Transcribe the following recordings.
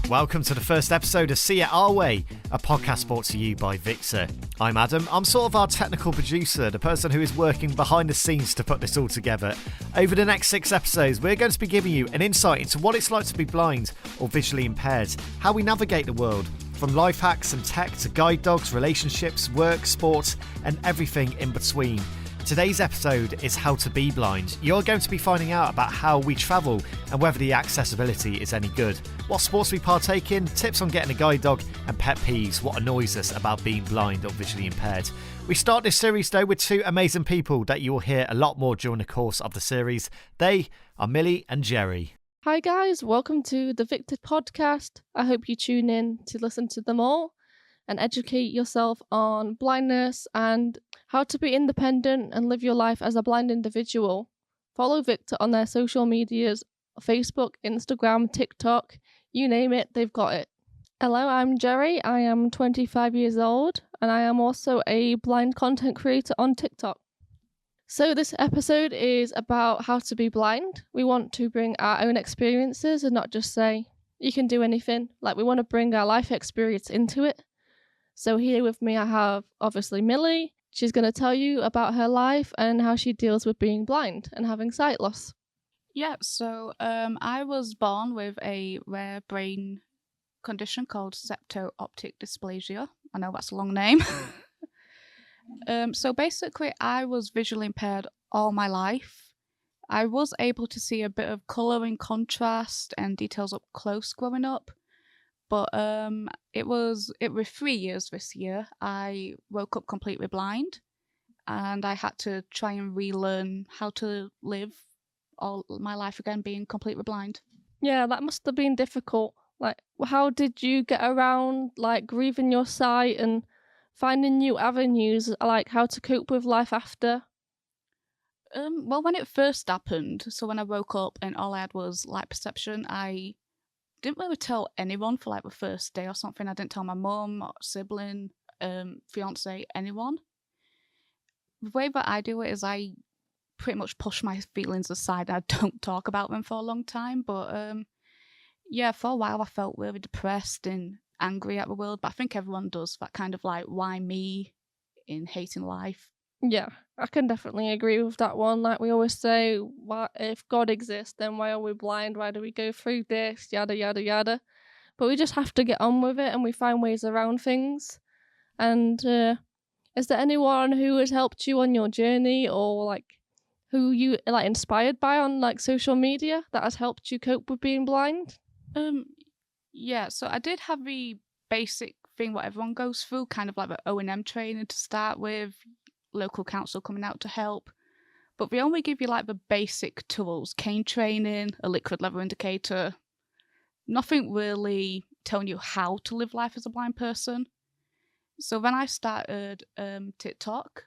Welcome to the first episode of See It Our Way, a podcast brought to you by VICTA. I'm Adam. I'm sort of our technical producer, the person who is working behind the scenes to put this all together. Over the next 6 episodes, we're going to be giving you an insight into what it's like to be blind or visually impaired, how we navigate the world, from life hacks and tech to guide dogs, relationships, work, sports, and everything in between. Today's episode is How to Be Blind. You're going to be finding out about how we travel and whether the accessibility is any good, what sports we partake in, tips on getting a guide dog, and pet peeves, what annoys us about being blind or visually impaired. We start this series though with 2 amazing people that you will hear a lot more during the course of the series. They are Millie and Jerri. Hi guys, welcome to the VICTA podcast. I hope you tune in to listen to them all and educate yourself on blindness and how to be independent and live your life as a blind individual. Follow VICTA on their social medias, Facebook, Instagram, TikTok, you name it, they've got it. Hello, I'm Jerri. I am 25 years old and I am also a blind content creator on TikTok. So this episode is about how to be blind. We want to bring our own experiences and not just say, you can do anything. Like, we want to bring our life experience into it. So here with me I have obviously Millie. She's going to tell you about her life and how she deals with being blind and having sight loss. Yeah, so I was born with a rare brain condition called septo-optic dysplasia. I know that's a long name. So basically I was visually impaired all my life. I was able to see a bit of colour and contrast and details up close growing up. But it was 3 years this year. I woke up completely blind and I had to try and relearn how to live all my life again being completely blind. Yeah, that must have been difficult. Like, how did you get around, like, grieving your sight and finding new avenues, like how to cope with life after? Well, when it first happened, so when I woke up and all I had was light perception, I didn't really tell anyone for like the first day or something. I didn't tell my mum or sibling, fiance, anyone. The way that I do it is I pretty much push my feelings aside. I don't talk about them for a long time. But yeah, for a while I felt really depressed and angry at the world. But I think everyone does that kind of like, why me, in hating life. Yeah, I can definitely agree with that one. Like we always say, what if God exists, then why are we blind? Why do we go through this? Yada, yada, yada. But we just have to get on with it and we find ways around things. And is there anyone who has helped you on your journey or like who you like inspired by on like social media that has helped you cope with being blind? Yeah, so I did have the basic thing what everyone goes through, kind of like the O&M training to start with, local council coming out to help, but they only give you like the basic tools, cane training, a liquid level indicator, nothing really telling you how to live life as a blind person. So then I started TikTok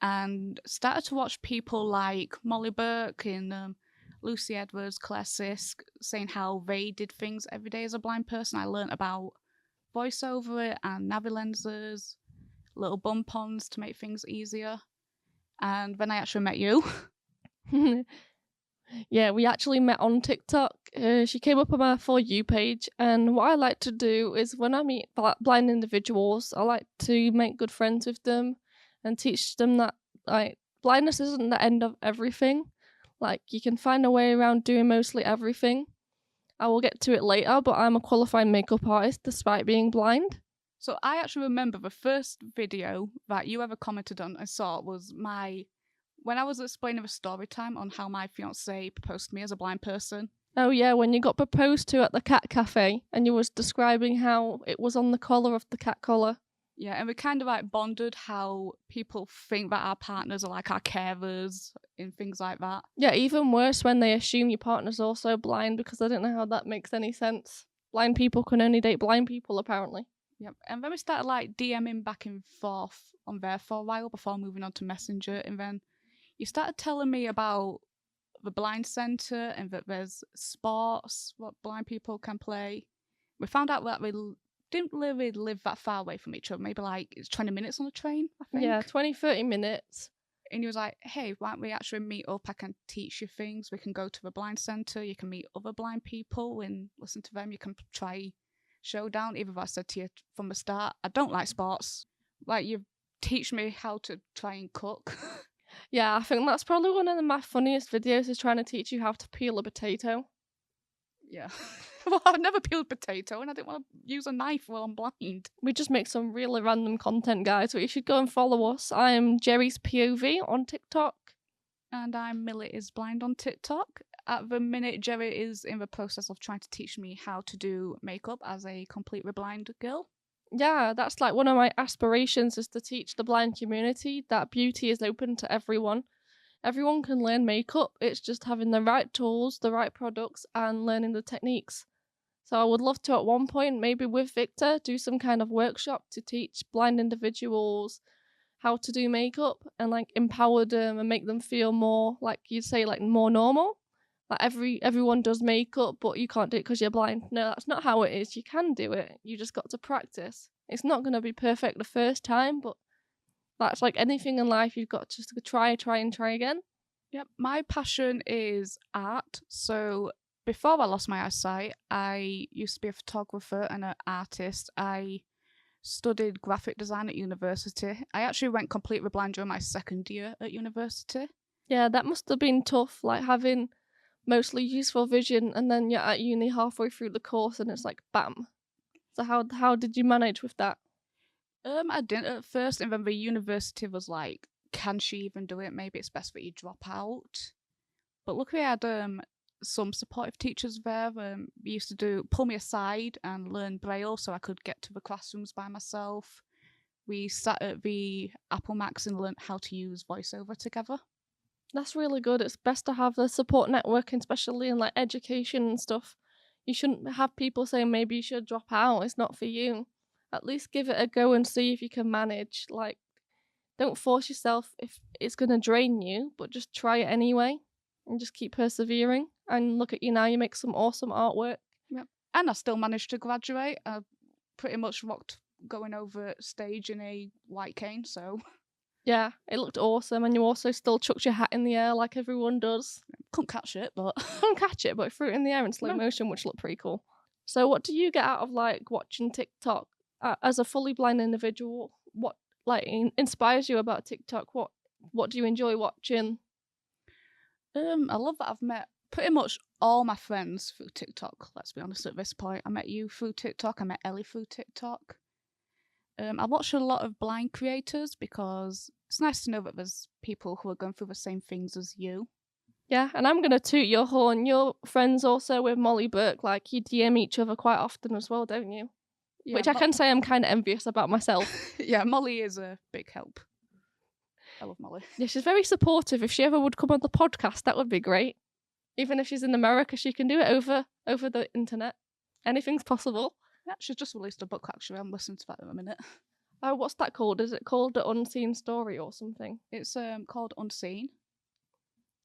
and started to watch people like Molly Burke and Lucy Edwards, Claire Sisk, saying how they did things every day as a blind person. I learnt about voiceover it and navi lenses, little bump-ons to make things easier. And then I actually met you. Yeah, we actually met on TikTok. She came up on my For You page, and what I like to do is when I meet blind individuals, I like to make good friends with them and teach them that like blindness isn't the end of everything. Like, you can find a way around doing mostly everything. I will get to it later, but I'm a qualified makeup artist despite being blind. So I actually remember the first video that you ever commented on I saw was when I was explaining a story time on how my fiancé proposed to me as a blind person. Oh yeah, when you got proposed to at the cat cafe and you was describing how it was on the collar of the cat collar. Yeah, and we kind of like bonded how people think that our partners are like our carers and things like that. Yeah, even worse when they assume your partner's also blind, because I don't know how that makes any sense. Blind people can only date blind people, apparently. Yep, and then we started like DMing back and forth on there for a while before moving on to Messenger, and then you started telling me about the blind centre and that there's sports what blind people can play. We found out that we didn't really live that far away from each other, maybe like it's 20 minutes on a train, I think. Yeah, 20, 30 minutes. And he was like, hey, why don't we actually meet up? I can teach you things. We can go to the blind centre. You can meet other blind people and listen to them. You can try Showdown. Even if I said to you from the start, I don't like sports. Like, you teach me how to try and cook. Yeah, I think that's probably one of my funniest videos is trying to teach you how to peel a potato. Yeah. Well, I've never peeled potato and I didn't want to use a knife while I'm blind. We just make some really random content, guys, so you should go and follow us. I'm Jerry's POV on TikTok. And I'm Millie is Blind on TikTok. At the minute, Jerry is in the process of trying to teach me how to do makeup as a completely blind girl. Yeah, that's like one of my aspirations is to teach the blind community that beauty is open to everyone. Everyone can learn makeup. It's just having the right tools, the right products, and learning the techniques. So I would love to at one point, maybe with VICTA, do some kind of workshop to teach blind individuals how to do makeup and like empower them and make them feel more, like you'd say, like more normal. Like everyone does makeup, but you can't do it because you're blind. No, that's not how it is. You can do it. You just got to practice. It's not going to be perfect the first time, but that's like anything in life. You've got just to try again. Yep, my passion is art. So before I lost my eyesight, I used to be a photographer and an artist. I studied graphic design at university. I actually went completely blind during my second year at university. Yeah, that must have been tough, like having mostly useful vision and then you're at uni halfway through the course and it's like bam. So how did you manage with that? I didn't at first, and then the university was like, can she even do it? Maybe it's best that you drop out. But luckily I had some supportive teachers there. They used to pull me aside and learn Braille so I could get to the classrooms by myself. We sat at the Apple Macs and learnt how to use VoiceOver together. That's really good. It's best to have the support network, especially in like education and stuff. You shouldn't have people saying maybe you should drop out. It's not for you. At least give it a go and see if you can manage. Like, don't force yourself if it's going to drain you, but just try it anyway and just keep persevering. And look at you now, you make some awesome artwork. Yep. And I still managed to graduate. I pretty much rocked going over stage in a white cane, so... Yeah, it looked awesome, and you also still chucked your hat in the air like everyone does. Couldn't catch it, but... Couldn't catch it, but threw it in the air in slow motion, which looked pretty cool. So what do you get out of, like, watching TikTok? As a fully blind individual, what, like, inspires you about TikTok? What do you enjoy watching? I love that I've met pretty much all my friends through TikTok, let's be honest at this point. I met you through TikTok, I met Ellie through TikTok. I watch a lot of blind creators because it's nice to know that there's people who are going through the same things as you. Yeah, and I'm going to toot your horn. You're friends also with Molly Burke. Like, you DM each other quite often as well, don't you? Yeah, which I can say I'm kind of envious about myself. Yeah, Molly is a big help. I love Molly. Yeah, she's very supportive. If she ever would come on the podcast, that would be great. Even if she's in America, she can do it over the internet. Anything's possible. Yeah, she's just released a book, actually. I'm listening to that in a minute. Oh, what's that called? Is it called The Unseen Story or something? It's called Unseen.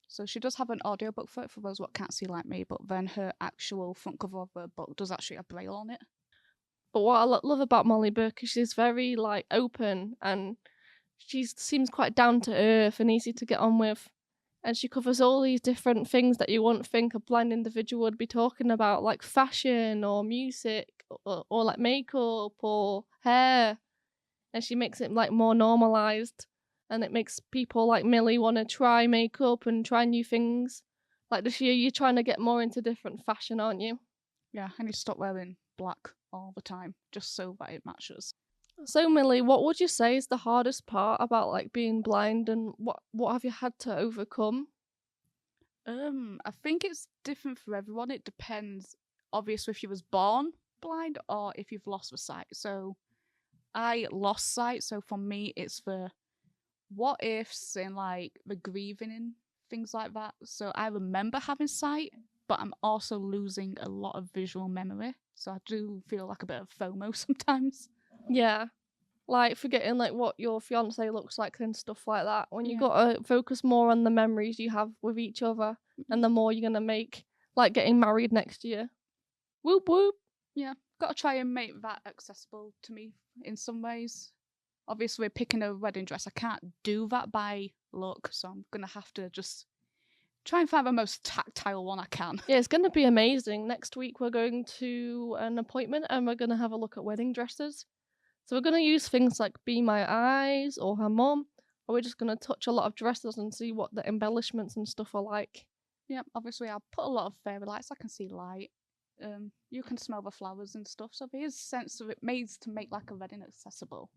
So she does have an audiobook for it, for those what can't see like me, but then her actual front cover of the book does actually have Braille on it. But what I love about Molly Burke is she's very, like, open and she seems quite down to earth and easy to get on with. And she covers all these different things that you wouldn't think a blind individual would be talking about, like fashion or music or like makeup or hair. And she makes it like more normalised. And it makes people like Millie want to try makeup and try new things. Like this year, you're trying to get more into different fashion, aren't you? Yeah, I need to stop wearing black all the time, just so that it matches. So Millie, what would you say is the hardest part about like being blind, and what have you had to overcome? I think it's different for everyone. It depends, obviously, if you was born blind or if you've lost the sight. So I lost sight, so for me it's the what ifs and like the grieving and things like that. So I remember having sight, but I'm also losing a lot of visual memory. So I do feel like a bit of FOMO sometimes. Yeah, like forgetting like what your fiance looks like and stuff like that. When you got to focus more on the memories you have with each other, and the more you're gonna make, like getting married next year. Whoop whoop. Yeah, got to try and make that accessible to me in some ways. Obviously, picking a wedding dress, I can't do that by look, so I'm going to have to just try and find the most tactile one I can. Yeah, it's going to be amazing. Next week we're going to an appointment and we're going to have a look at wedding dresses. So we're going to use things like Be My Eyes or Her Mum, or we're just going to touch a lot of dresses and see what the embellishments and stuff are like. Yeah, obviously I'll put a lot of fairy lights. I can see light. You can smell the flowers and stuff, so there is sense of it made to make like a wedding accessible.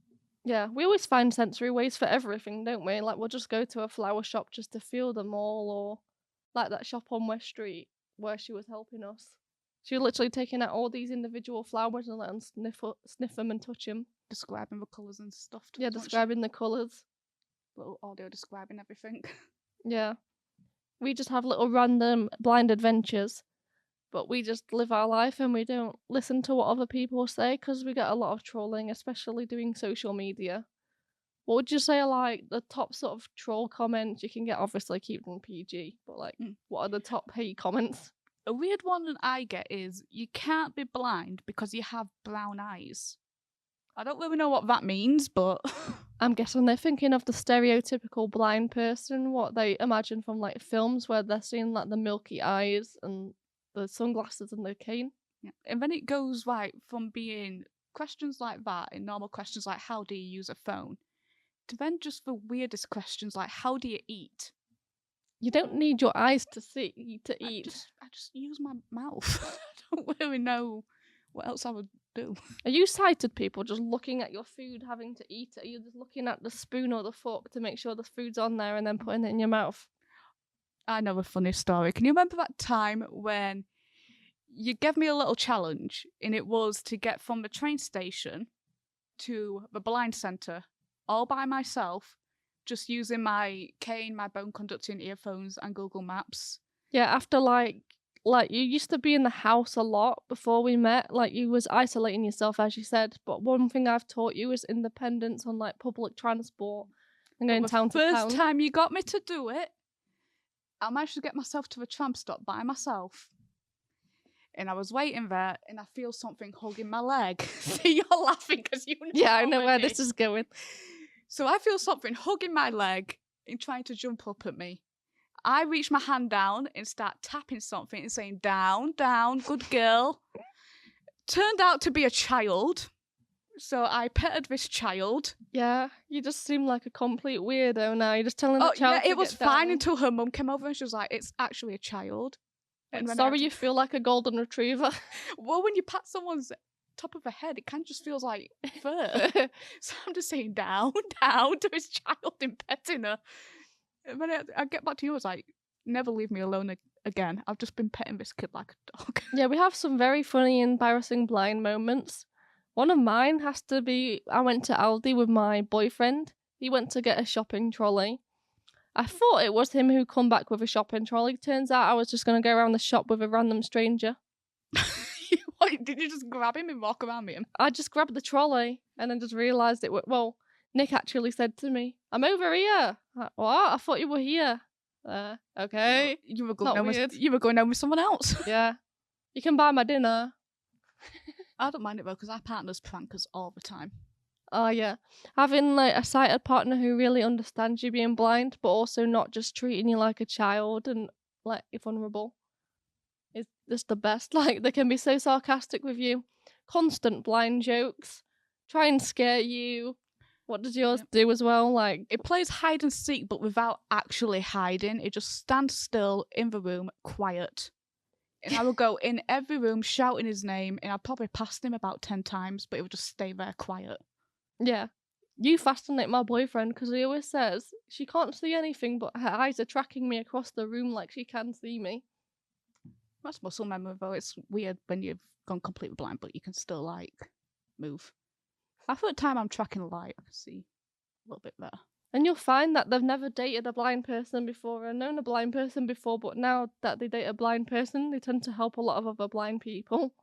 Yeah, we always find sensory ways for everything, don't we? Like, we'll just go to a flower shop just to feel them all, or like that shop on West Street where she was helping us. She was literally taking out all these individual flowers and letting sniff them and touch them. Describing the colours and stuff. Yeah, describing the colours. Little audio describing everything. Yeah. We just have little random blind adventures, but we just live our life and we don't listen to what other people say because we get a lot of trolling, especially doing social media. What would you say are like the top sort of troll comments you can get? Obviously, keep them PG, but like, what are the top hate comments? A weird one that I get is, you can't be blind because you have brown eyes. I don't really know what that means, but I'm guessing they're thinking of the stereotypical blind person, what they imagine from like films where they're seeing like the milky eyes and the sunglasses and the cane. Yeah. And then it goes like from being questions like that and normal questions like how do you use a phone to then just the weirdest questions like how do you eat? You don't need your eyes to see to eat. I just use my mouth. I don't really know what else I would do. Are you sighted people just looking at your food, having to eat it? Are you just looking at the spoon or the fork to make sure the food's on there and then putting it in your mouth? I know a funny story. Can you remember that time when you gave me a little challenge and it was to get from the train station to the blind centre all by myself, just using my cane, my bone conducting earphones and Google Maps? Yeah, after like you used to be in the house a lot before we met, like you was isolating yourself as you said, but one thing I've taught you is independence on like public transport and going town to town. The first time you got me to do it, I managed to get myself to a tram stop by myself. And I was waiting there and I feel something hugging my leg. You're laughing because you know. Yeah, I know where this is going. So I feel something hugging my leg and trying to jump up at me. I reach my hand down and start tapping something and saying, down, down, good girl. Turned out to be a child. So I petted this child. Yeah, you just seem like a complete weirdo now. You're just telling the child yeah, it was fine down. until her mum came over and she was like, it's actually a child. And sorry you feel like a golden retriever. Well, when you pat someone's top of the head, it kind of just feels like fur. So I'm just saying down, down to his child and petting her. And then I get back to you, I was like, never leave me alone again. I've just been petting this kid like a dog. Yeah, we have some very funny, embarrassing blind moments. One of mine has to be, I went to Aldi with my boyfriend. He went to get a shopping trolley. I thought it was him who come back with a shopping trolley. Turns out I was just going to go around the shop with a random stranger. What, did you just grab him and walk around with him? I just grabbed the trolley and then just realised it. Well, Nick actually said to me, I'm over here. Like, what? I thought you were here. Okay. You were going home with someone else. Yeah. You can buy my dinner. I don't mind it though, because our partners prank us all the time. Oh, yeah. Having like a sighted partner who really understands you being blind, but also not just treating you like a child and like you're vulnerable. It's just the best. Like, they can be so sarcastic with you. Constant blind jokes. Try and scare you. What does yours do as well? Like, it plays hide and seek, but without actually hiding. It just stands still in the room, quiet. And I would go in every room shouting his name, and I'd probably pass him about 10 times, but it would just stay there quiet. Yeah. You fascinate my boyfriend because he always says she can't see anything, but her eyes are tracking me across the room like she can see me. That's muscle memory, though. It's weird when you've gone completely blind, but you can still, like, move. After the time I'm tracking a light, I can see a little bit better. And you'll find that they've never dated a blind person before or known a blind person before, but now that they date a blind person, they tend to help a lot of other blind people.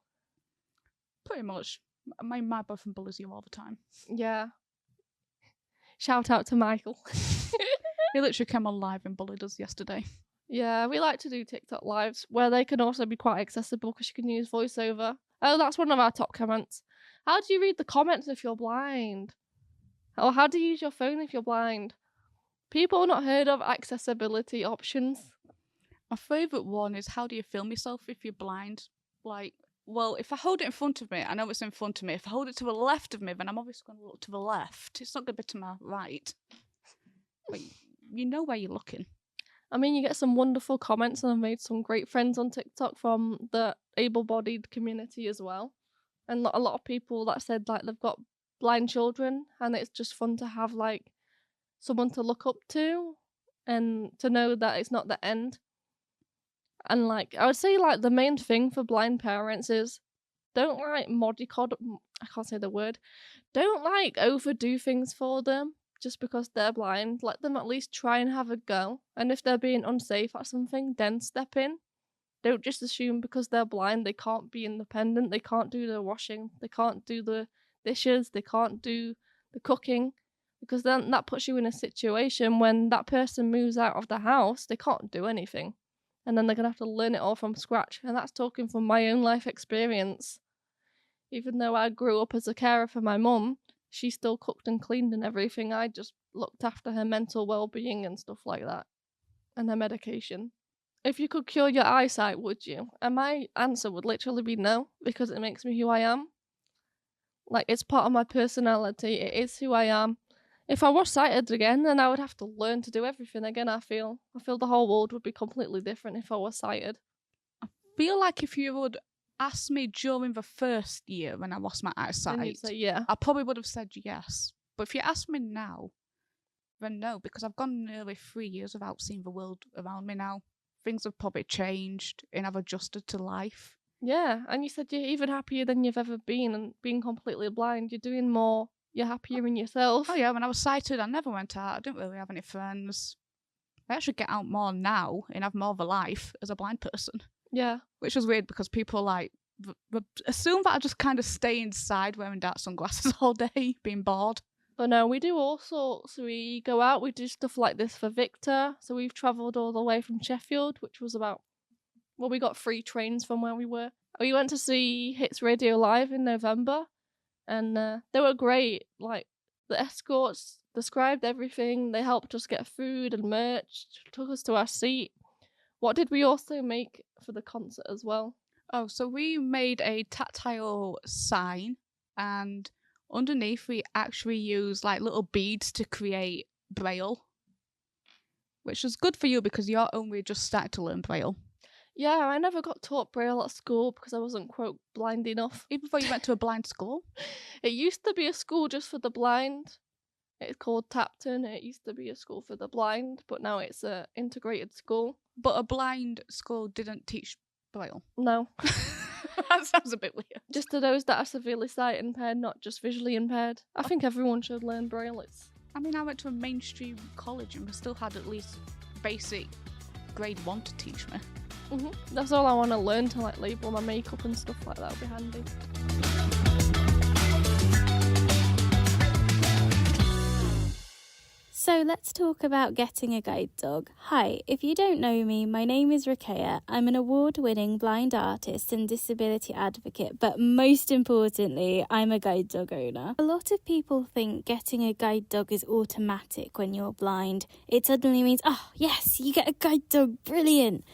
Pretty much. My boyfriend bullies you all the time. Yeah. Shout out to Michael. He literally came on live and bullied us yesterday. Yeah, we like to do TikTok lives where they can also be quite accessible because you can use voiceover. Oh, that's one of our top comments. How do you read the comments if you're blind? Or how to use your phone if you're blind. People not heard of accessibility options. My favourite one is how do you film yourself if you're blind? Like, well, if I hold it in front of me, I know it's in front of me. If I hold it to the left of me, then I'm obviously going to look to the left. It's not going to be to my right. But you know where you're looking. I mean, you get some wonderful comments, and I've made some great friends on TikTok from the able-bodied community as well. And a lot of people that said, like, they've got blind children, and it's just fun to have, like, someone to look up to and to know that it's not the end. And, like, I would say, like, the main thing for blind parents is don't, like, I can't say the word. Don't, like, overdo things for them just because they're blind. Let them at least try and have a go. And if they're being unsafe at something, then step in. Don't just assume because they're blind they can't be independent, they can't do the washing, they can't do the dishes, they can't do the cooking. Because then that puts you in a situation when that person moves out of the house, they can't do anything. And then they're going to have to learn it all from scratch. And that's talking from my own life experience. Even though I grew up as a carer for my mum, she still cooked and cleaned and everything. I just looked after her mental well-being and stuff like that. And her medication. If you could cure your eyesight, would you? And my answer would literally be no, because it makes me who I am. Like, it's part of my personality. It is who I am. If I was sighted again, then I would have to learn to do everything again, I feel. I feel the whole world would be completely different if I was sighted. I feel like if you would ask me during the first year when I lost my Then eyesight, you'd say, yeah. I probably would have said yes. But if you ask me now, then no, because I've gone nearly 3 years without seeing the world around me now. Things have probably changed and I've adjusted to life. Yeah, and you said you're even happier than you've ever been, and being completely blind, you're doing more, you're happier in yourself. Oh yeah, when I was sighted, I never went out. I didn't really have any friends. I actually get out more now and have more of a life as a blind person. Yeah. Which was weird because people like assume that I just kind of stay inside wearing dark sunglasses all day, being bored. But no, we do all sorts. We go out, we do stuff like this for VICTA. So we've travelled all the way from Sheffield, which was about, well, we got 3 trains from where we were. We went to see Hits Radio Live in November, and they were great. Like, the escorts described everything. They helped us get food and merch, took us to our seat. What did we also make for the concert as well? Oh, so we made a tactile sign, and underneath we actually used like little beads to create Braille, which was good for you because you're only just starting to learn Braille. Yeah, I never got taught Braille at school because I wasn't, quote, blind enough. Even before you went to a blind school? It used to be a school just for the blind. It's called Tapton. It used to be a school for the blind, but now it's an integrated school. But a blind school didn't teach Braille? No. That sounds a bit weird. Just to those that are severely sight impaired, not just visually impaired. I think everyone should learn Braille. I mean, I went to a mainstream college and we still had at least basic grade 1 to teach me. That's all I want to learn, to like label my makeup and stuff like that. Would be handy. So let's talk about getting a guide dog. Hi, if you don't know me, my name is Ruqayyah. I'm an award-winning blind artist and disability advocate, but most importantly, I'm a guide dog owner. A lot of people think getting a guide dog is automatic when you're blind. It suddenly means, oh yes, you get a guide dog, brilliant.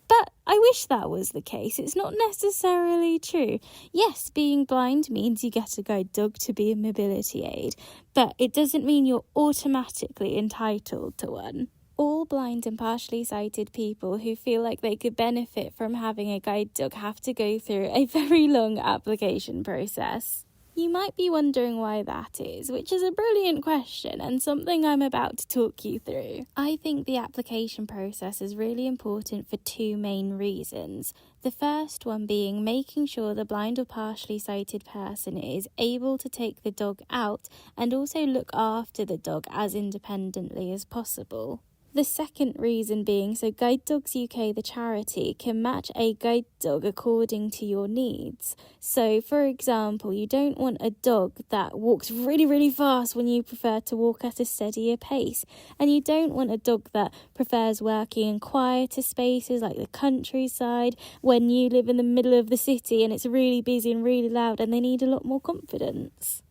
But I wish that was the case. It's not necessarily true. Yes, being blind means you get a guide dog to be a mobility aid, but it doesn't mean you're automatically entitled to one. All blind and partially sighted people who feel like they could benefit from having a guide dog have to go through a very long application process. You might be wondering why that is, which is a brilliant question and something I'm about to talk you through. I think the application process is really important for 2 main reasons. The first one being making sure the blind or partially sighted person is able to take the dog out and also look after the dog as independently as possible. The second reason being so Guide Dogs UK, the charity, can match a guide dog according to your needs. So, for example, you don't want a dog that walks really, really fast when you prefer to walk at a steadier pace. And you don't want a dog that prefers working in quieter spaces like the countryside when you live in the middle of the city and it's really busy and really loud and they need a lot more confidence.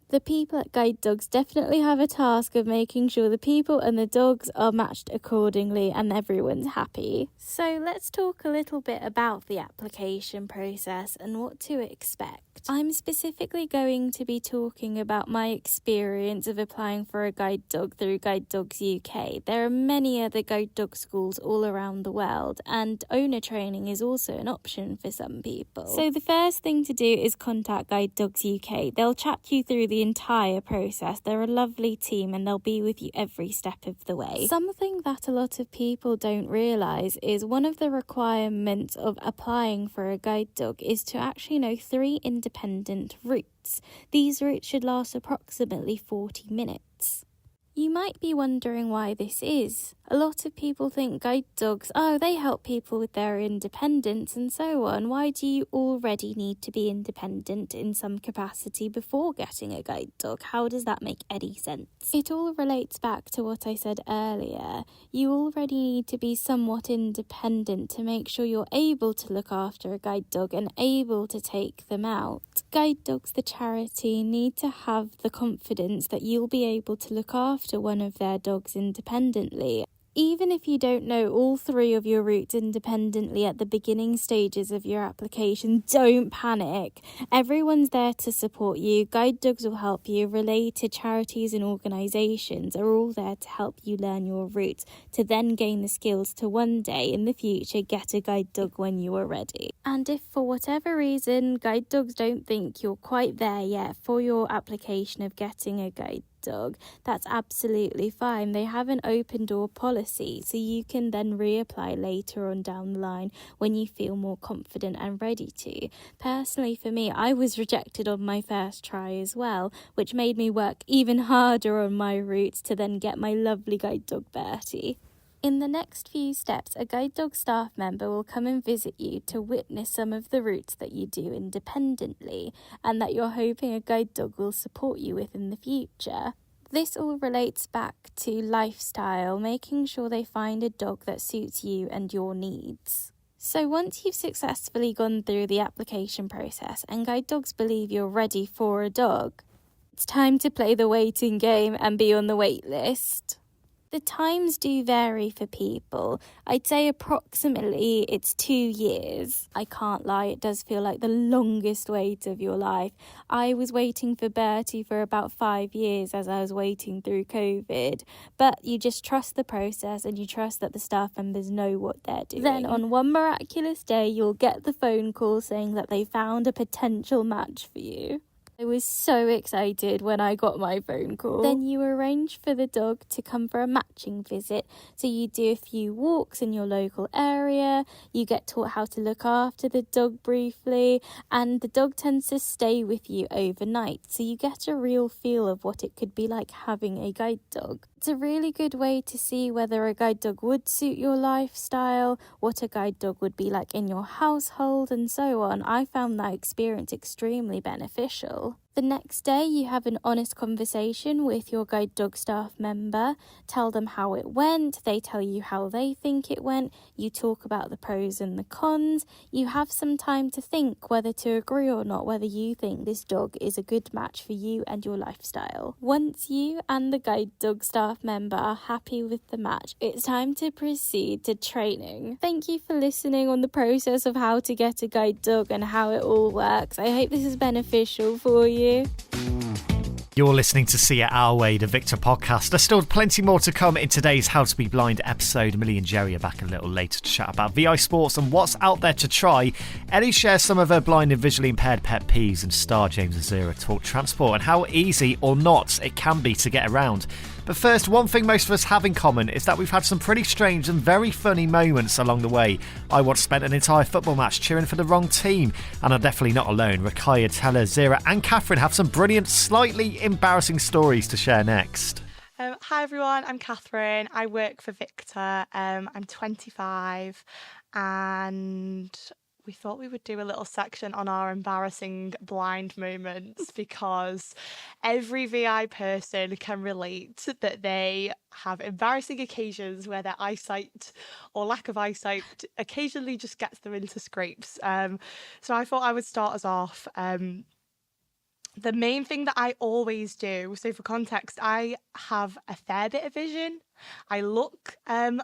The people at Guide Dogs definitely have a task of making sure the people and the dogs are matched accordingly and everyone's happy. So let's talk a little bit about the application process and what to expect. I'm specifically going to be talking about my experience of applying for a guide dog through Guide Dogs UK. There are many other guide dog schools all around the world, and owner training is also an option for some people. So the first thing to do is contact Guide Dogs UK. They'll chat you through the entire process. They're a lovely team and they'll be with you every step of the way. Something that a lot of people don't realise is one of the requirements of applying for a guide dog is to actually know 3 independent routes. These routes should last approximately 40 minutes. You might be wondering why this is. A lot of people think guide dogs, they help people with their independence and so on. Why do you already need to be independent in some capacity before getting a guide dog? How does that make any sense? It all relates back to what I said earlier. You already need to be somewhat independent to make sure you're able to look after a guide dog and able to take them out. Guide Dogs, the charity, need to have the confidence that you'll be able to look after one of their dogs independently. Even if you don't know all 3 of your routes independently at the beginning stages of your application, don't panic. Everyone's there to support you. Guide Dogs will help you. Related charities and organisations are all there to help you learn your routes, to then gain the skills to one day in the future get a guide dog when you are ready. And if for whatever reason Guide Dogs don't think you're quite there yet for your application of getting a guide dog, that's absolutely fine. They have an open door policy, so you can then reapply later on down the line when you feel more confident and ready to. Personally, for me, I was rejected on my first try as well, which made me work even harder on my routes to then get my lovely guide dog Bertie. In the next few steps, a guide dog staff member will come and visit you to witness some of the routes that you do independently and that you're hoping a guide dog will support you with in the future. This all relates back to lifestyle, making sure they find a dog that suits you and your needs. So once you've successfully gone through the application process and guide dogs believe you're ready for a dog, it's time to play the waiting game and be on the wait list. The times do vary for people. I'd say approximately it's 2 years. I can't lie, it does feel like the longest wait of your life. I was waiting for Bertie for about 5 years as I was waiting through COVID. But you just trust the process and you trust that the staff members know what they're doing. Then on one miraculous day, you'll get the phone call saying that they found a potential match for you. I was so excited when I got my phone call. Then you arrange for the dog to come for a matching visit. So you do a few walks in your local area, you get taught how to look after the dog briefly, and the dog tends to stay with you overnight. So you get a real feel of what it could be like having a guide dog. It's a really good way to see whether a guide dog would suit your lifestyle, what a guide dog would be like in your household, and so on. I found that experience extremely beneficial. The next day, you have an honest conversation with your guide dog staff member. Tell them how it went. They tell you how they think it went. You talk about the pros and the cons. You have some time to think whether to agree or not, whether you think this dog is a good match for you and your lifestyle. Once you and the guide dog staff member are happy with the match, it's time to proceed to training. Thank you for listening on the process of how to get a guide dog and how it all works. I hope this is beneficial for you. You're listening to See It Our Way, the VICTA podcast. There's still plenty more to come in today's How to Be Blind episode. Millie and Jerri are back a little later to chat about VI sports and what's out there to try. Ellie shares some of her blind and visually impaired pet peeves, and star James and Zehra talk transport and how easy or not it can be to get around. But first, one thing most of us have in common is that we've had some pretty strange and very funny moments along the way. I once spent an entire football match cheering for the wrong team, and I'm definitely not alone. Ruqayyah, Talha, Zehra and Catherine have some brilliant, slightly embarrassing stories to share next. Hi everyone, I'm Catherine. I work for VICTA. I'm 25 and we thought we would do a little section on our embarrassing blind moments because every VI person can relate that they have embarrassing occasions where their eyesight or lack of eyesight occasionally just gets them into scrapes. So I thought I would start us off. the main thing that I always do, so for context, I have a fair bit of vision. I look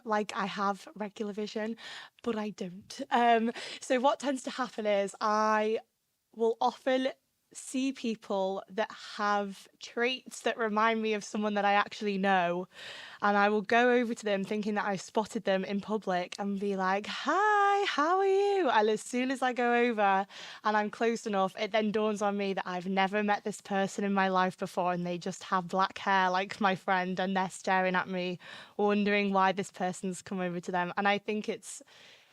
like I have regular vision, but I don't. So what tends to happen is I will often see people that have traits that remind me of someone that I actually know, and I will go over to them thinking that I spotted them in public and be like, "Hi, how are you?" And as soon as I go over and I'm close enough, it then dawns on me that I've never met this person in my life before, and they just have black hair like my friend, and they're staring at me, wondering why this person's come over to them. And I think it's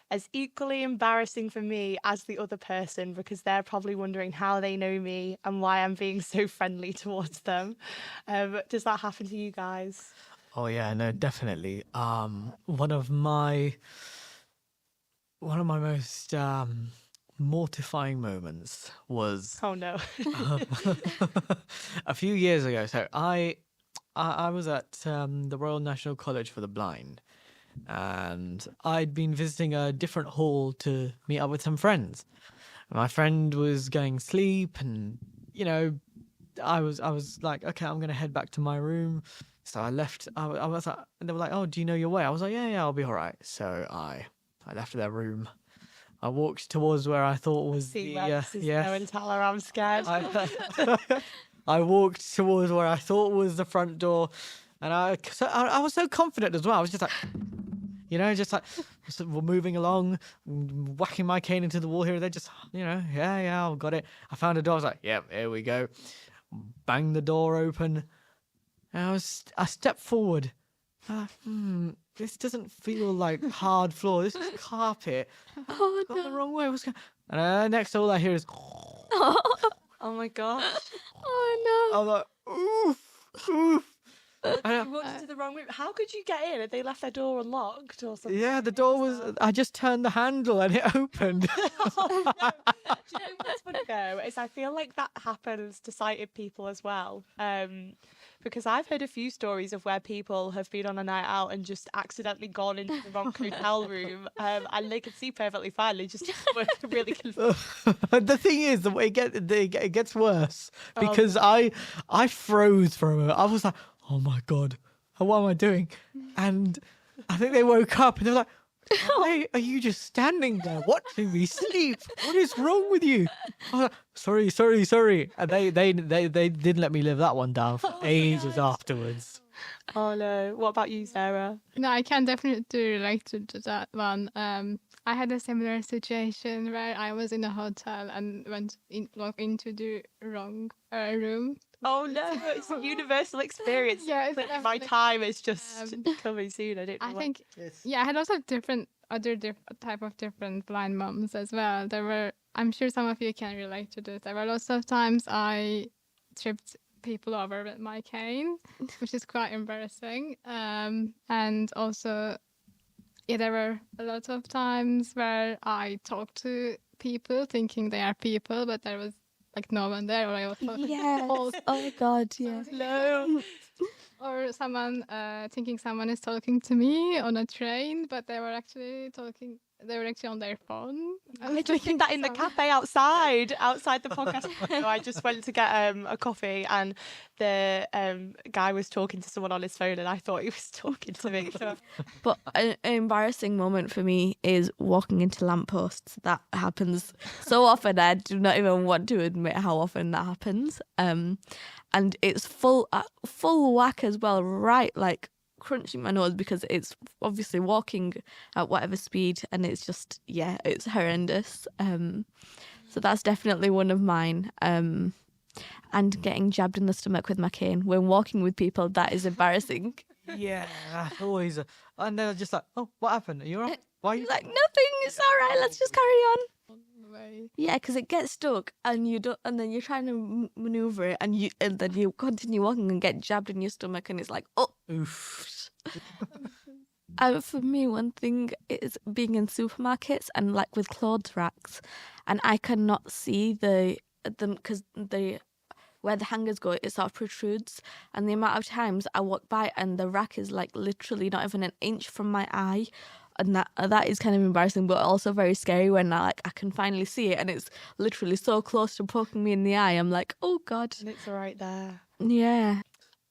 as equally embarrassing for me as the other person, because they're probably wondering how they know me and why I'm being so friendly towards them. Does that happen to you guys? Oh yeah, no, definitely. One of my most mortifying moments was Oh no. a few years ago. So I was at the Royal National College for the Blind, and I'd been visiting a different hall to meet up with some friends. My friend was going to sleep, and I was like, okay, I'm gonna head back to my room. So I left. I was like, and they were like, oh, do you know your way? I was like, yeah, I'll be all right. So I left their room. I walked towards where I thought was See the where this is going, Talha, I'm scared. I walked towards where I thought was the front door, and I was so confident as well. I was just like, just like moving along, whacking my cane into the wall here. They just, yeah, I've got it. I found a door. I was like, yep, here we go. Bang the door open. And I stepped forward. This doesn't feel like hard floor. This is carpet. Oh, Got the wrong way. What's going? And next, all I hear is. Oh my gosh. Oh I was like, oof, oof. You walked into the wrong room. How could you get in? Had they left their door unlocked or something? Yeah, the door was. I just turned the handle and it opened. Oh, no. Do you know what's funny though? Is I feel like that happens to sighted people as well. Because I've heard a few stories of where people have been on a night out and just accidentally gone into the wrong hotel room, and they can see perfectly fine. They just were really confused. The thing is, the way it gets worse because I froze for a moment. I was like, oh my God, what am I doing? And I think they woke up and they were like, why are you just standing there watching me sleep? What is wrong with you? I was like, sorry. And they didn't let me live that one down for ages afterwards. Oh no. What about you, Zehra? No, I can definitely relate to that one. I had a similar situation where I was in a hotel and walked into the wrong room. Oh no, it's a universal experience. Yeah, it's But my definitely- time is just coming soon. I don't know. I think, I had also type of different blind moms as well. I'm sure some of you can relate to this. There were lots of times I tripped people over with my cane, which is quite embarrassing. And also, there were a lot of times where I talked to people thinking they are people, but there was like no one there, or I was talking yes. Oh God, yeah. No. or someone thinking someone is talking to me on a train, but they were actually on their phone. I just did that in the cafe outside the podcast. So I just went to get a coffee, and the guy was talking to someone on his phone, and I thought he was talking to me. So But an embarrassing moment for me is walking into lampposts. That happens so often. I do not even want to admit how often that happens. And it's full whack as well, right? Like crunching my nose because it's obviously walking at whatever speed, and it's just it's horrendous. So that's definitely one of mine. And getting jabbed in the stomach with my cane when walking with people, that is embarrassing. Yeah, that's always. And they're just like, oh, what happened? Are you alright? Why are you Like, nothing, it's all right, let's just carry on. Way. Yeah, because it gets stuck, and you don't, and then you're trying to maneuver it, and then you continue walking and get jabbed in your stomach, and it's like, oh. Oof. For me, one thing is being in supermarkets and like with clothes racks, and I cannot see them because where the hangers go, it sort of protrudes, and the amount of times I walk by and the rack is like literally not even an inch from my eye, And that is kind of embarrassing, but also very scary when I can finally see it and it's literally so close to poking me in the eye. I'm like, oh God. And it's right there. Yeah.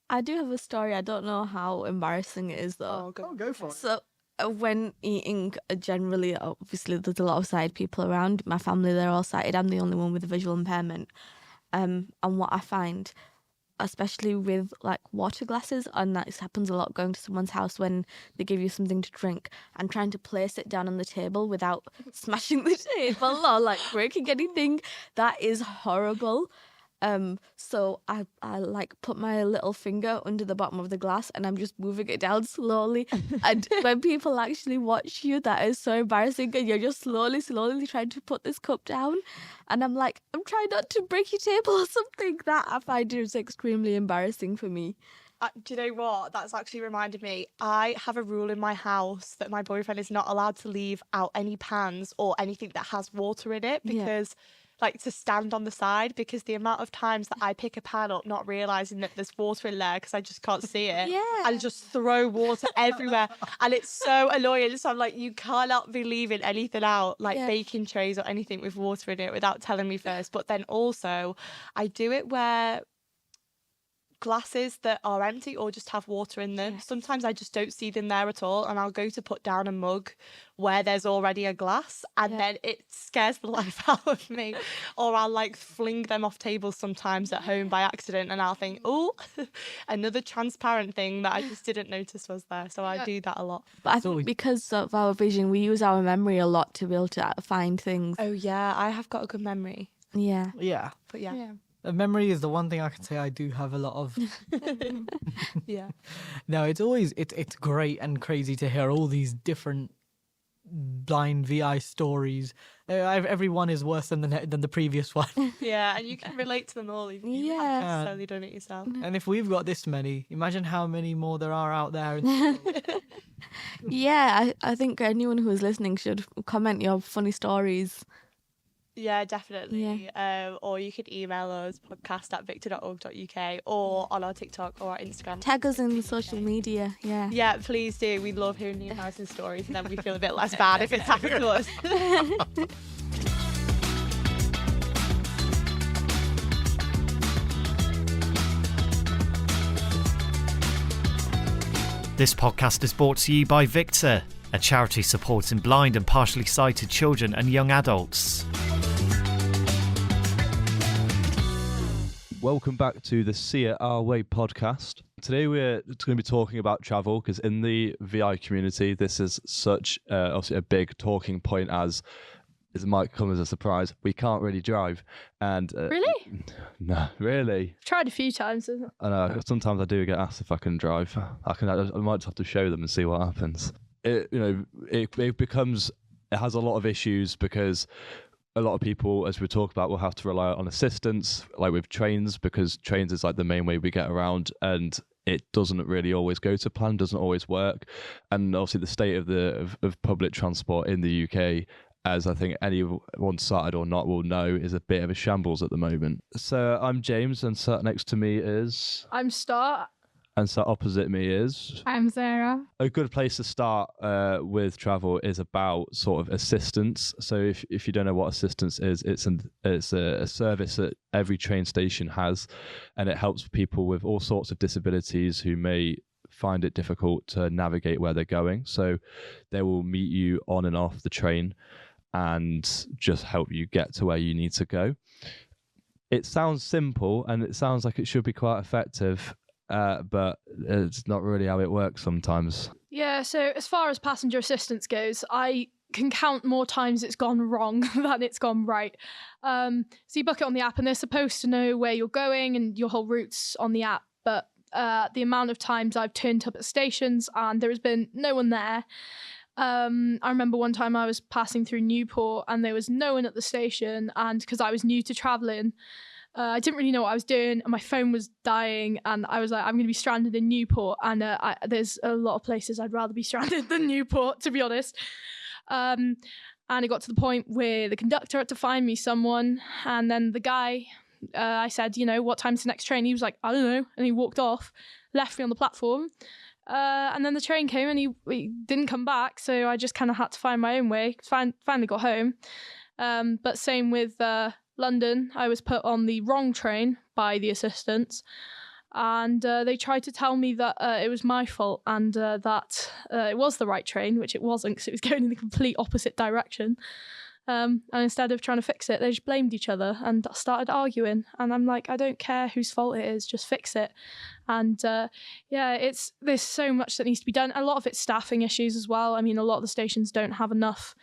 I do have a story. I don't know how embarrassing it is though. Oh, Go for it. So when eating, generally, obviously there's a lot of sighted people around. My family, they're all sighted. I'm the only one with a visual impairment. And what I find, especially with like water glasses, and that happens a lot going to someone's house when they give you something to drink and trying to place it down on the table without smashing the table or like breaking anything, that is horrible. So I like put my little finger under the bottom of the glass and I'm just moving it down slowly. And when people actually watch you, that is so embarrassing. And you're just slowly trying to put this cup down. And I'm like, I'm trying not to break your table or something. That I find is extremely embarrassing for me. Do you know what? That's actually reminded me. I have a rule in my house that my boyfriend is not allowed to leave out any pans or anything that has water in it because... like to stand on the side, because the amount of times that I pick a pan up not realising that there's water in there because I just can't see it and just throw water everywhere and it's so annoying. So I'm like, you cannot be leaving anything out, like baking trays or anything with water in it without telling me first. But then also I do it where glasses that are empty or just have water in them, sometimes I just don't see them there at all and I'll go to put down a mug where there's already a glass and then it scares the life out of me. Or I'll like fling them off tables sometimes at home by accident and I'll think, oh, another transparent thing that I just didn't notice was there. So I do that a lot. But I think because of our vision, we use our memory a lot to be able to find things. Oh yeah, I have got a good memory. Yeah. But yeah. Memory is the one thing I can say I do have a lot of. Yeah. No, it's great and crazy to hear all these different blind VI stories. Every one is worse than the previous one. Yeah, and you can relate to them all. If you haven't necessarily done it yourself. And if we've got this many, imagine how many more there are out there. Yeah, I think anyone who is listening should comment your funny stories. Yeah, definitely. Or you could email us, podcast@victa.org.uk, or on our TikTok or our Instagram. Tag us in social media, yeah. Yeah, please do. We love hearing your embarrassing stories, and then we feel a bit less bad if it's happened to us. This podcast is brought to you by VICTA, a charity supporting blind and partially sighted children and young adults. Welcome back to the See It Our Way podcast. Today we're going to be talking about travel because in the VI community, this is such obviously a big talking point as it might come as a surprise. We can't really drive. And Really? No, really. I've tried a few times. I know. Sometimes I do get asked if I can drive. I might just have to show them and see what happens. It has a lot of issues because a lot of people, as we talk about, will have to rely on assistance, like with trains, because trains is like the main way we get around, and it doesn't really always go to plan, doesn't always work. And obviously the state of public transport in the UK, as I think anyone sighted or not will know, is a bit of a shambles at the moment. So I'm James, and sat next to me is... I'm Star. And sat opposite me is... I'm Zehra. A good place to start with travel is about sort of assistance. So if you don't know what assistance is, it's a service that every train station has, and it helps people with all sorts of disabilities who may find it difficult to navigate where they're going. So they will meet you on and off the train and just help you get to where you need to go. It sounds simple and it sounds like it should be quite effective, but it's not really how it works sometimes. Yeah, so as far as passenger assistance goes, I can count more times it's gone wrong than it's gone right. So you book it on the app and they're supposed to know where you're going and your whole route's on the app, but the amount of times I've turned up at stations and there has been no one there. I remember one time I was passing through Newport and there was no one at the station, and because I was new to travelling, I didn't really know what I was doing and my phone was dying, and I was like, I'm going to be stranded in Newport, and there's a lot of places I'd rather be stranded than Newport, to be honest. And it got to the point where the conductor had to find me someone, and then the guy, I said, what time's the next train? He was like, I don't know, and he walked off, left me on the platform. And then the train came and he didn't come back, so I just kind of had to find my own way. Finally got home. But same with London. I was put on the wrong train by the assistants, and they tried to tell me that it was my fault and that it was the right train, which it wasn't because it was going in the complete opposite direction. And instead of trying to fix it, they just blamed each other and started arguing. And I'm like, I don't care whose fault it is, just fix it. And there's so much that needs to be done. A lot of it's staffing issues as well. I mean, a lot of the stations don't have enough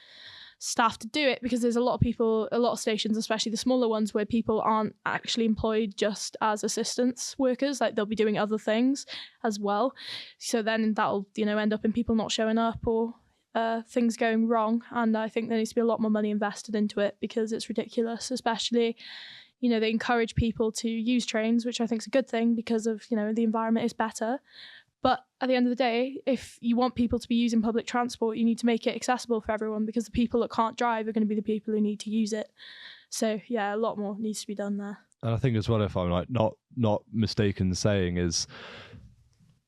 staff to do it because there's a lot of stations, especially the smaller ones, where people aren't actually employed just as assistance workers. Like, they'll be doing other things as well. So then that'll, end up in people not showing up or things going wrong. And I think there needs to be a lot more money invested into it because it's ridiculous, especially, they encourage people to use trains, which I think is a good thing because of, the environment is better. But at the end of the day, if you want people to be using public transport, you need to make it accessible for everyone because the people that can't drive are going to be the people who need to use it. So, yeah, a lot more needs to be done there. And I think as well, if I'm like not mistaken saying, is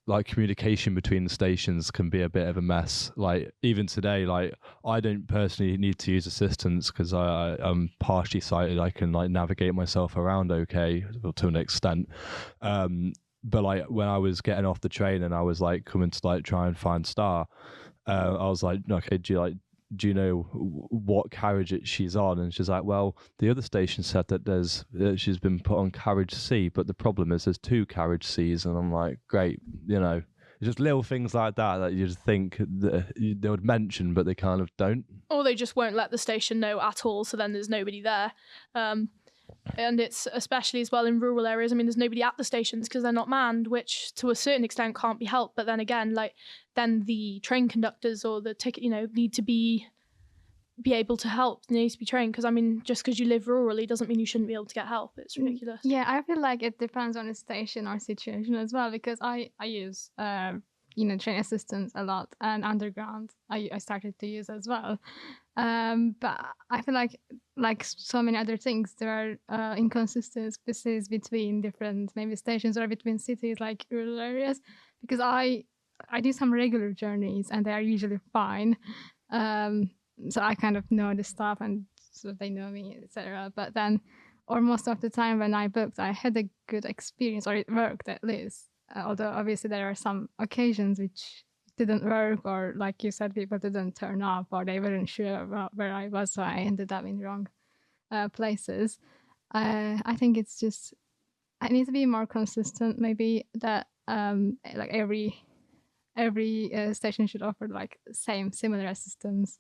like communication between the stations can be a bit of a mess. Like even today, like I don't personally need to use assistance because I'm partially sighted. I can like navigate myself around okay to an extent. But like when I was getting off the train and I was like coming to like try and find Star, I was like, okay, do you know what carriage she's on? And she's like, well, the other station said that she's been put on carriage C, but the problem is there's 2 carriage Cs. And I'm like, great, it's just little things like that you just think that they would mention, but they kind of don't. Or they just won't let the station know at all, so then there's nobody there. And it's especially as well in rural areas. I mean, there's nobody at the stations because they're not manned, which to a certain extent can't be helped. But then again, then the train conductors or the ticket, need to be able to help. They need to be trained because, I mean, just because you live rurally doesn't mean you shouldn't be able to get help. It's ridiculous. Yeah, I feel like it depends on the station or situation as well because I use train assistance a lot, and underground I started to use as well. But I feel like so many other things, there are inconsistencies between different maybe stations or between cities like rural areas, because I do some regular journeys and they are usually fine. So I kind of know the stuff and so they know me, etc. But then, or most of the time when I booked, I had a good experience, or it worked at least. Although obviously there are some occasions which didn't work, or like you said, people didn't turn up or they weren't sure about where I was, so I ended up in wrong places. I think it's just, I need to be more consistent, maybe that like every station should offer like similar assistance,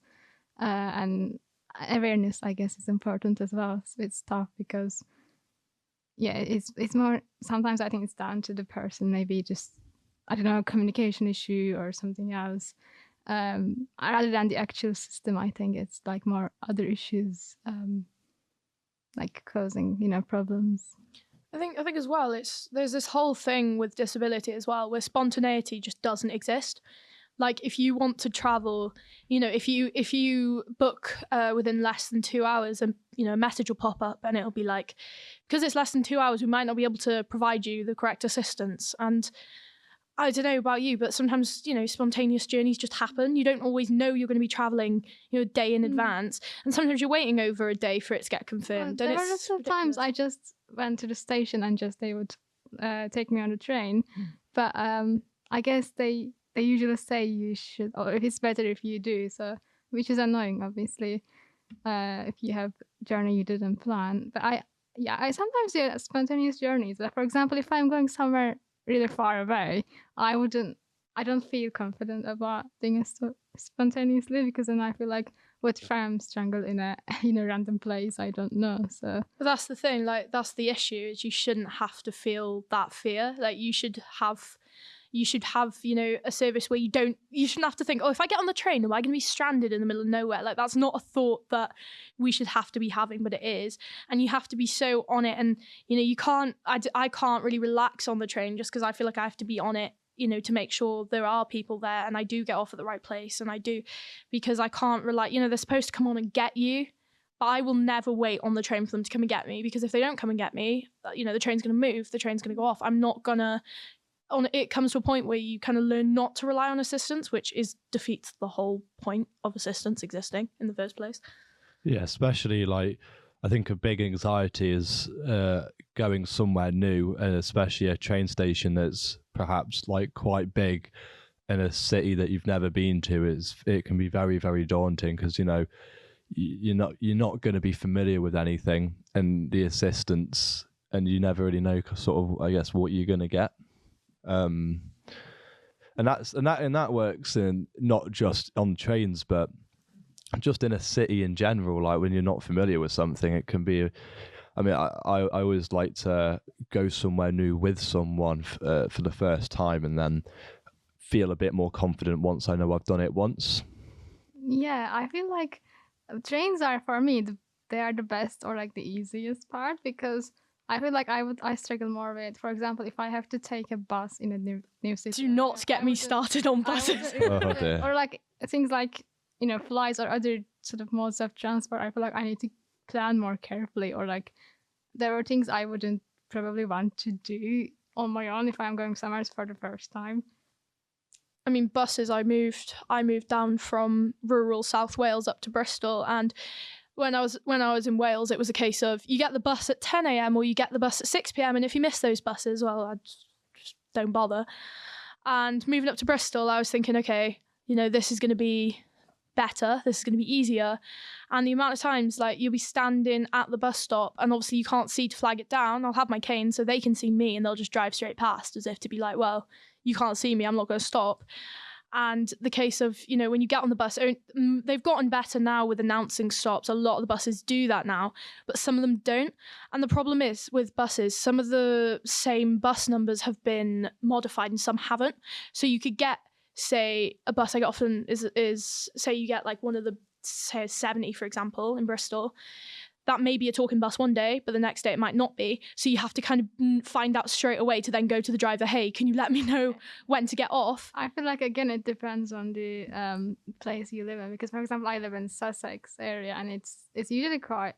and awareness I guess is important as well. So it's tough because it's more, sometimes I think it's down to the person, maybe just, I don't know, a communication issue or something else. Rather than the actual system, I think it's like more other issues like causing, problems. I think as well, there's this whole thing with disability as well, where spontaneity just doesn't exist. Like if you want to travel, if you book within less than 2 hours, and a message will pop up and it'll be like, because it's less than 2 hours, we might not be able to provide you the correct assistance. And I don't know about you, but sometimes, spontaneous journeys just happen. You don't always know you're going to be traveling, a day in advance. And sometimes you're waiting over a day for it to get confirmed. There are sometimes I just went to the station and they would take me on the train. But I guess they usually say you should, or if it's better if you do. So, which is annoying, obviously, if you have a journey you didn't plan. But I sometimes do spontaneous journeys. But for example, if I'm going somewhere really far away, I don't feel confident about doing it spontaneously, because then I feel like, what if I'm strangled in a random place I don't know? So but that's the thing, like that's the issue, is you shouldn't have to feel that fear. Like you should have a service where you shouldn't have to think, oh, if I get on the train, am I going to be stranded in the middle of nowhere? Like that's not a thought that we should have to be having, but it is. And you have to be so on it. And, you can't, I can't really relax on the train just because I feel like I have to be on it, to make sure there are people there and I do get off at the right place. And I do, because I can't rely, they're supposed to come on and get you, but I will never wait on the train for them to come and get me, because if they don't come and get me, the train's going to move, the train's going to go off. I'm not going to it comes to a point where you kind of learn not to rely on assistance, which defeats the whole point of assistance existing in the first place. Yeah, especially like I think a big anxiety is going somewhere new, and especially a train station that's perhaps like quite big in a city that you've never been to. It can be very, very daunting because, you know, you're not going to be familiar with anything and the assistance, and you never really know sort of, I guess, what you're going to get. And that works in not just on trains, but just in a city in general. Like when you're not familiar with something, it can be. I mean, I always like to go somewhere new with someone for the first time, and then feel a bit more confident once I know I've done it once. Yeah, I feel like trains are, for me, they are the best or like the easiest part, because I feel like I struggle more with, for example, if I have to take a bus in a new city. Do not get me started on buses. Oh, dear. Or like things like, you know, flights or other sort of modes of transport. I feel like I need to plan more carefully, or like there are things I wouldn't probably want to do on my own if I'm going somewhere for the first time. I mean, buses, I moved down from rural South Wales up to Bristol, and when I was in Wales, it was a case of you get the bus at 10 a.m. or you get the bus at 6 p.m. and if you miss those buses, well, I just don't bother. And moving up to Bristol, I was thinking, okay, you know, this is going to be better, this is going to be easier. And the amount of times, like, you'll be standing at the bus stop and obviously you can't see to flag it down. I'll have my cane so they can see me and they'll just drive straight past as if to be like, well, you can't see me, I'm not going to stop. And the case of, you know, when you get on the bus, they've gotten better now with announcing stops. A lot of the buses do that now, but some of them don't. And the problem is with buses, some of the same bus numbers have been modified and some haven't. So you could get, say, a bus I get often is say you get like one of the, say, 70, for example, in Bristol. That may be a talking bus one day, but the next day it might not be. So you have to kind of find out straight away to then go to the driver, hey, can you let me know when to get off? I feel like, again, it depends on the place you live in. Because, for example, I live in Sussex area, and it's usually quite,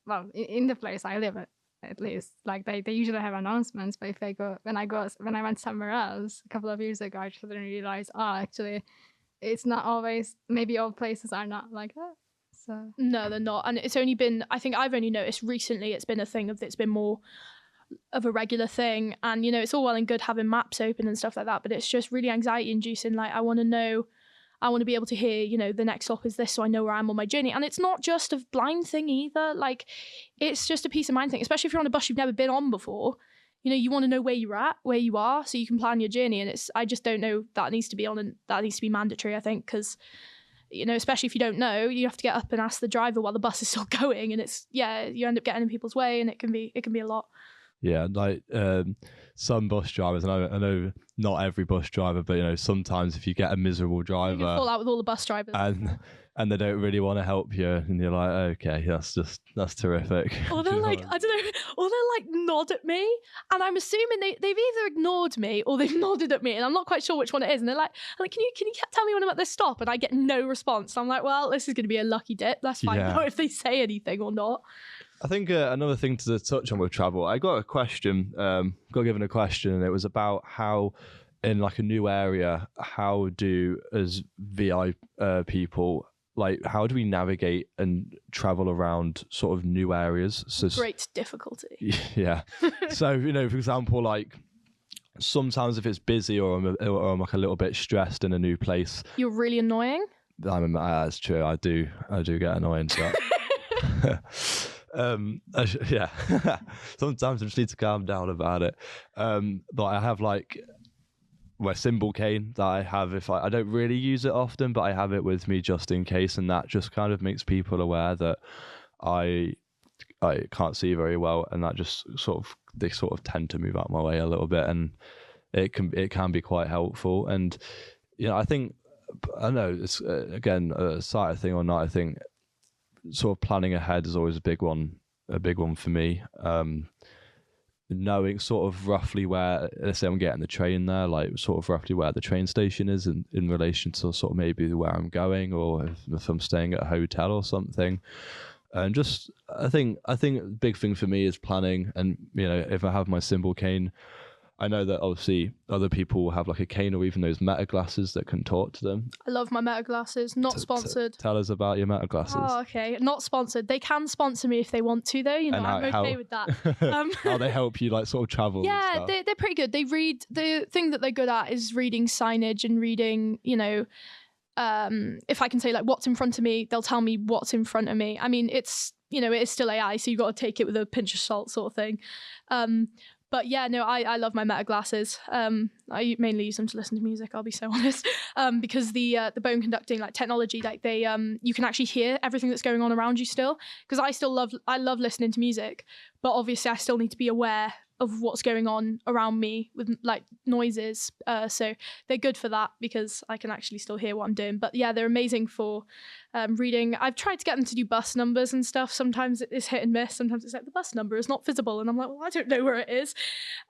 well, in the place I live at least, like they usually have announcements. But when I went somewhere else a couple of years ago, I suddenly realized, actually, it's not always, maybe all places are not like that. So. No, they're not. And it's only been, I think I've only noticed recently it's been a thing that's been more of a regular thing. And, you know, it's all well and good having maps open and stuff like that, but it's just really anxiety inducing. Like, I want to be able to hear, you know, the next stop is this so I know where I am on my journey. And it's not just a blind thing either. Like, it's just a peace of mind thing, especially if you're on a bus you've never been on before. You know, you want to know where you're at, where you are, so you can plan your journey. And I just don't know that needs to be on, and that needs to be mandatory, I think, because, you know, especially if you don't know, you have to get up and ask the driver while the bus is still going, and you end up getting in people's way, and it can be a lot. Yeah, like some bus drivers, and I know not every bus driver, but, you know, sometimes if you get a miserable driver, you can fall out with all the bus drivers, and they don't really want to help you, and you're like, okay, that's terrific. Or they're like, I don't know, or they'll like nod at me, and I'm assuming they've either ignored me or they've nodded at me, and I'm not quite sure which one it is. And they're like, can you tell me when I'm at this stop? And I get no response. I'm like, well, this is going to be a lucky dip. Let's find out if they say anything or not. I think another thing to touch on with travel, I got a question, got given a question, and it was about how, in like a new area, how do as VI people, like, how do we navigate and travel around sort of new areas? So, great difficulty. Yeah. So, you know, for example, like sometimes if it's busy or I'm like a little bit stressed in a new place. You're really annoying? That's true. I do get annoying. So. Yeah. Sometimes I just need to calm down about it. But I have like my symbol cane that I have if I don't really use it often, but I have it with me just in case, and that just kind of makes people aware that I can't see very well, and that just they tend to move out my way a little bit, and it can be quite helpful. And, you know, I think, I know it's again a side thing or not, I think sort of planning ahead is always a big one for me. Knowing sort of roughly where, let's say I'm getting the train there, like sort of roughly where the train station is in relation to sort of maybe where I'm going, or if I'm staying at a hotel or something. And just, I think a big thing for me is planning. And, you know, if I have my symbol cane, I know that obviously other people will have like a cane or even those meta glasses that can talk to them. I love my meta glasses. Not sponsored. Tell us about your meta glasses. Oh, okay. Not sponsored. They can sponsor me if they want to, though. You know, And I'm okay with that. How they help you like sort of travel. Yeah, and stuff. they're pretty good. They read, the thing that they're good at is reading signage and reading, you know, if I can say like what's in front of me, they'll tell me what's in front of me. I mean, it's, you know, it is still AI, so you've got to take it with a pinch of salt sort of thing. But yeah, no, I love my meta glasses. I mainly use them to listen to music, I'll be so honest. Because the bone conducting like technology, like they you can actually hear everything that's going on around you still. Because I love listening to music, but obviously I still need to be aware of what's going on around me with like noises. So they're good for that because I can actually still hear what I'm doing. But yeah, they're amazing for reading. I've tried to get them to do bus numbers and stuff. Sometimes it's hit and miss. Sometimes it's like the bus number is not visible. And I'm like, well, I don't know where it is.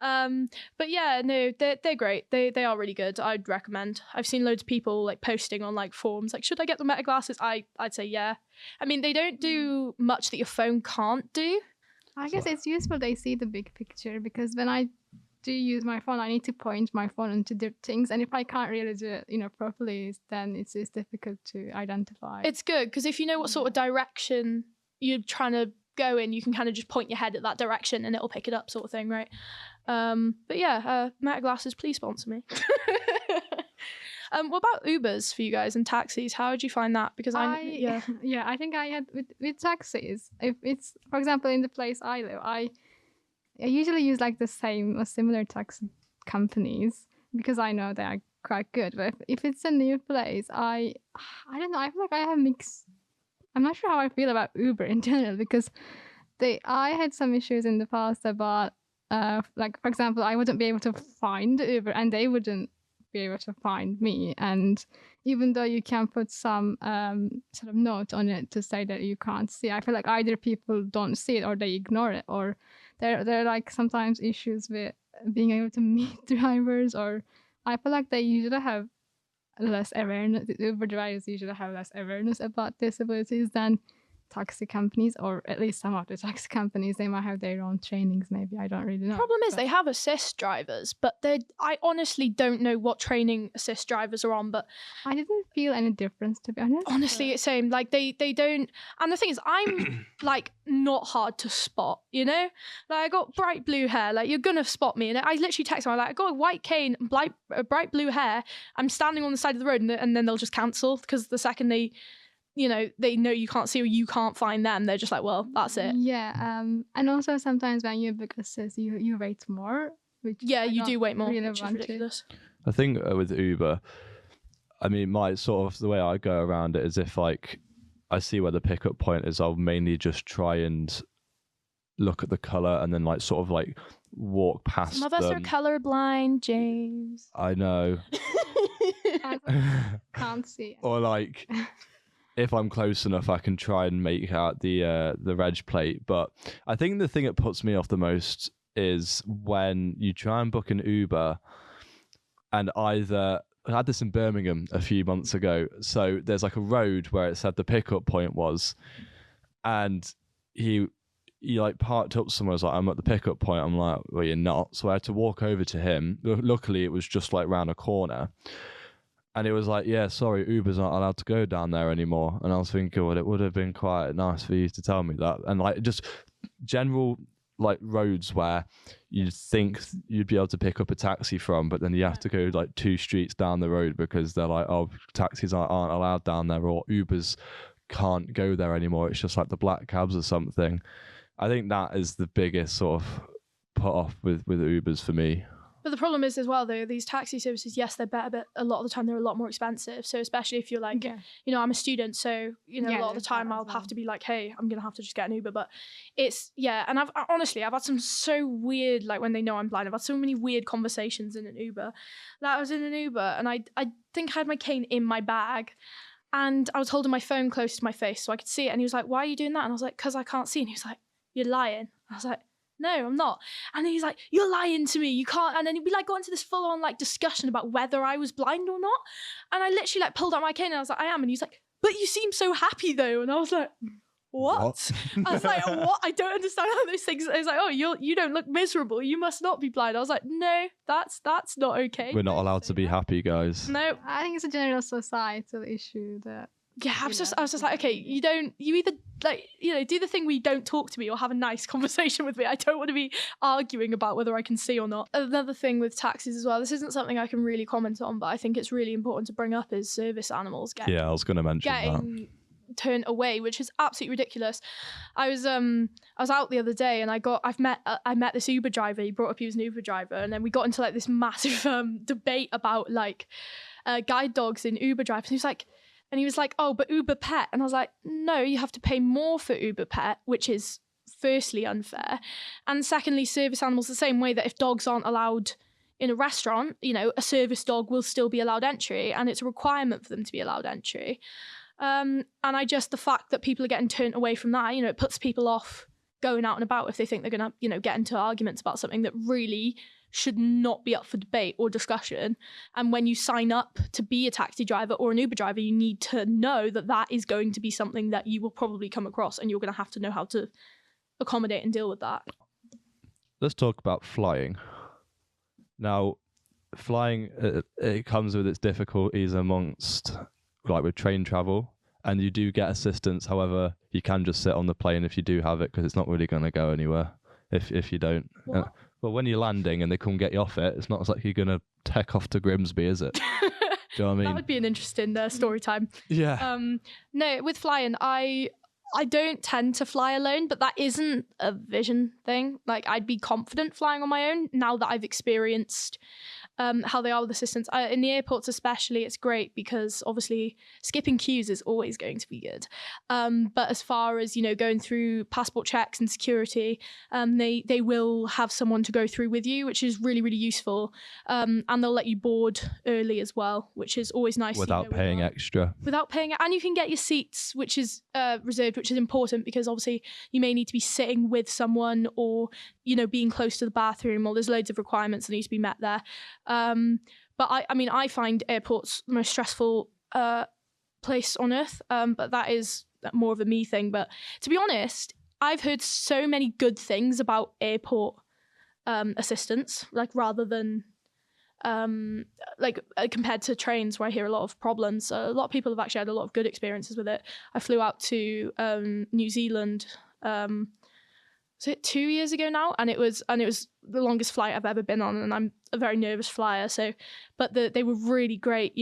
But yeah, no, they're great. They are really good. I'd recommend. I've seen loads of people like posting on like forums, like, should I get the meta glasses? I'd say yeah. I mean, they don't do much that your phone can't do. I guess it's useful they see the big picture, because when I do use my phone, I need to point my phone into different things, and if I can't really do it, you know, properly, then it's difficult to identify. It's good because if you know what sort of direction you're trying to go in, you can kind of just point your head at that direction and it'll pick it up, sort of thing, right? But yeah, meta glasses, please sponsor me. What about Ubers for you guys and taxis? How did you find that? Because I think I had with taxis. If it's, for example, in the place I live, I usually use like the same or similar taxi companies because I know they are quite good. But if it's a new place, I don't know. I feel like I have mixed. I'm not sure how I feel about Uber in general because I had some issues in the past about like, for example, I wouldn't be able to find Uber and they wouldn't be able to find me. And even though you can put some sort of note on it to say that you can't see, I feel like either people don't see it or they ignore it, or there are like sometimes issues with being able to meet drivers, or I feel like they usually have less awareness. Uber drivers usually have less awareness about disabilities than taxi companies, or at least some of the taxi companies. They might have their own trainings, maybe. I don't really know. Problem is they have assist drivers, but I honestly don't know what training assist drivers are on, but I didn't feel any difference, to be honest. Honestly, it's same. Like they don't, and the thing is, I'm like not hard to spot, you know? Like I got bright blue hair, like you're gonna spot me. And I literally text them, I'm like, I got a white cane, bright blue hair, I'm standing on the side of the road, and then they'll just cancel because the second they know you can't see or you can't find them, they're just like, well, that's it. Yeah, and also sometimes when you book assist, you wait more. Which you do wait more, really which is ridiculous. I think with Uber, I mean, my sort of the way I go around it is if like I see where the pickup point is, I'll mainly just try and look at the colour and then like sort of like walk past Some of us are colourblind, James. I know. Can't see. Or like if I'm close enough, I can try and make out the reg plate. But I think the thing that puts me off the most is when you try and book an Uber, and I had this in Birmingham a few months ago. So there's like a road where it said the pickup point was, and he like parked up somewhere. I was like, I'm at the pickup point. I'm like, well, you're not. So I had to walk over to him. Luckily, it was just like round a corner. And it was like, yeah, sorry, Uber's not allowed to go down there anymore. And I was thinking, well, it would have been quite nice for you to tell me that. And like just general like roads where you'd think you'd be able to pick up a taxi from, but then you have to go like 2 streets down the road because they're like, oh, taxis aren't allowed down there, or Ubers can't go there anymore. It's just like the black cabs or something. I think that is the biggest sort of put off with Ubers for me. But the problem is as well, though, these taxi services, yes, they're better, but a lot of the time they're a lot more expensive. So especially if you're like, I'm a student, so, a lot of the time I'll have to be like, hey, I'm going to have to just get an Uber. But it's, and I've had some so weird, like when they know I'm blind, I've had so many weird conversations in an Uber. Like I was in an Uber and I think I had my cane in my bag. And I was holding my phone close to my face so I could see it. And he was like, why are you doing that? And I was like, because I can't see. And he was like, you're lying. I was like, no, I'm not. And then he's like, you're lying to me. You can't. And then we like got into this full on like discussion about whether I was blind or not. And I literally like pulled out my cane and I was like, I am. And he's like, but you seem so happy though. And I was like, what? I was like, what? I don't understand how those things. I was like, oh, you don't look miserable. You must not be blind. I was like, no, that's not okay. We're not allowed to be happy, guys. No, I think it's a general societal issue that. yeah, I was just like, okay, you either like, do the thing where you don't talk to me or have a nice conversation with me. I don't want to be arguing about whether I can see or not. Another thing with taxis as well, this isn't something I can really comment on, but I think it's really important to bring up is service animals Yeah, I was going to mention that. getting turned away, which is absolutely ridiculous. I was out the other day and I met this Uber driver. He brought up he was an Uber driver, and then we got into like this massive debate about like guide dogs in Uber drivers. And he was like, oh, but Uber Pet. And I was like, no, you have to pay more for Uber Pet, which is firstly unfair. And secondly, service animals the same way that if dogs aren't allowed in a restaurant, a service dog will still be allowed entry, and it's a requirement for them to be allowed entry. And the fact that people are getting turned away from that, it puts people off going out and about if they think they're going to, get into arguments about something that really should not be up for debate or discussion. And when you sign up to be a taxi driver or an Uber driver, you need to know that that is going to be something that you will probably come across, and you're going to have to know how to accommodate and deal with that. Let's talk about flying. Now, flying, it comes with its difficulties amongst, like with train travel, and you do get assistance. However, you can just sit on the plane if you do have it, because it's not really going to go anywhere if you don't. Well, when you're landing and they come get you off it, it's not like you're going to take off to Grimsby, is it? Do you know what I mean? That would be an interesting story time. Yeah. No, with flying, I don't tend to fly alone, but that isn't a vision thing. Like, I'd be confident flying on my own now that I've experienced how they are with assistance. In the airports especially, it's great because obviously skipping queues is always going to be good. But as far as, going through passport checks and security, they will have someone to go through with you, which is really, really useful. And they'll let you board early as well, which is always nice. Without paying extra. Without paying, and you can get your seats, which is reserved, which is important because obviously you may need to be sitting with someone or, being close to the bathroom, or there's loads of requirements that need to be met there. But I find airports the most stressful place on earth. But that is more of a me thing. But to be honest, I've heard so many good things about airport assistance, like rather than compared to trains where I hear a lot of problems. A lot of people have actually had a lot of good experiences with it. I flew out to New Zealand. Was it 2 years ago now? And it was the longest flight I've ever been on, and I'm a very nervous flyer. But they were really great,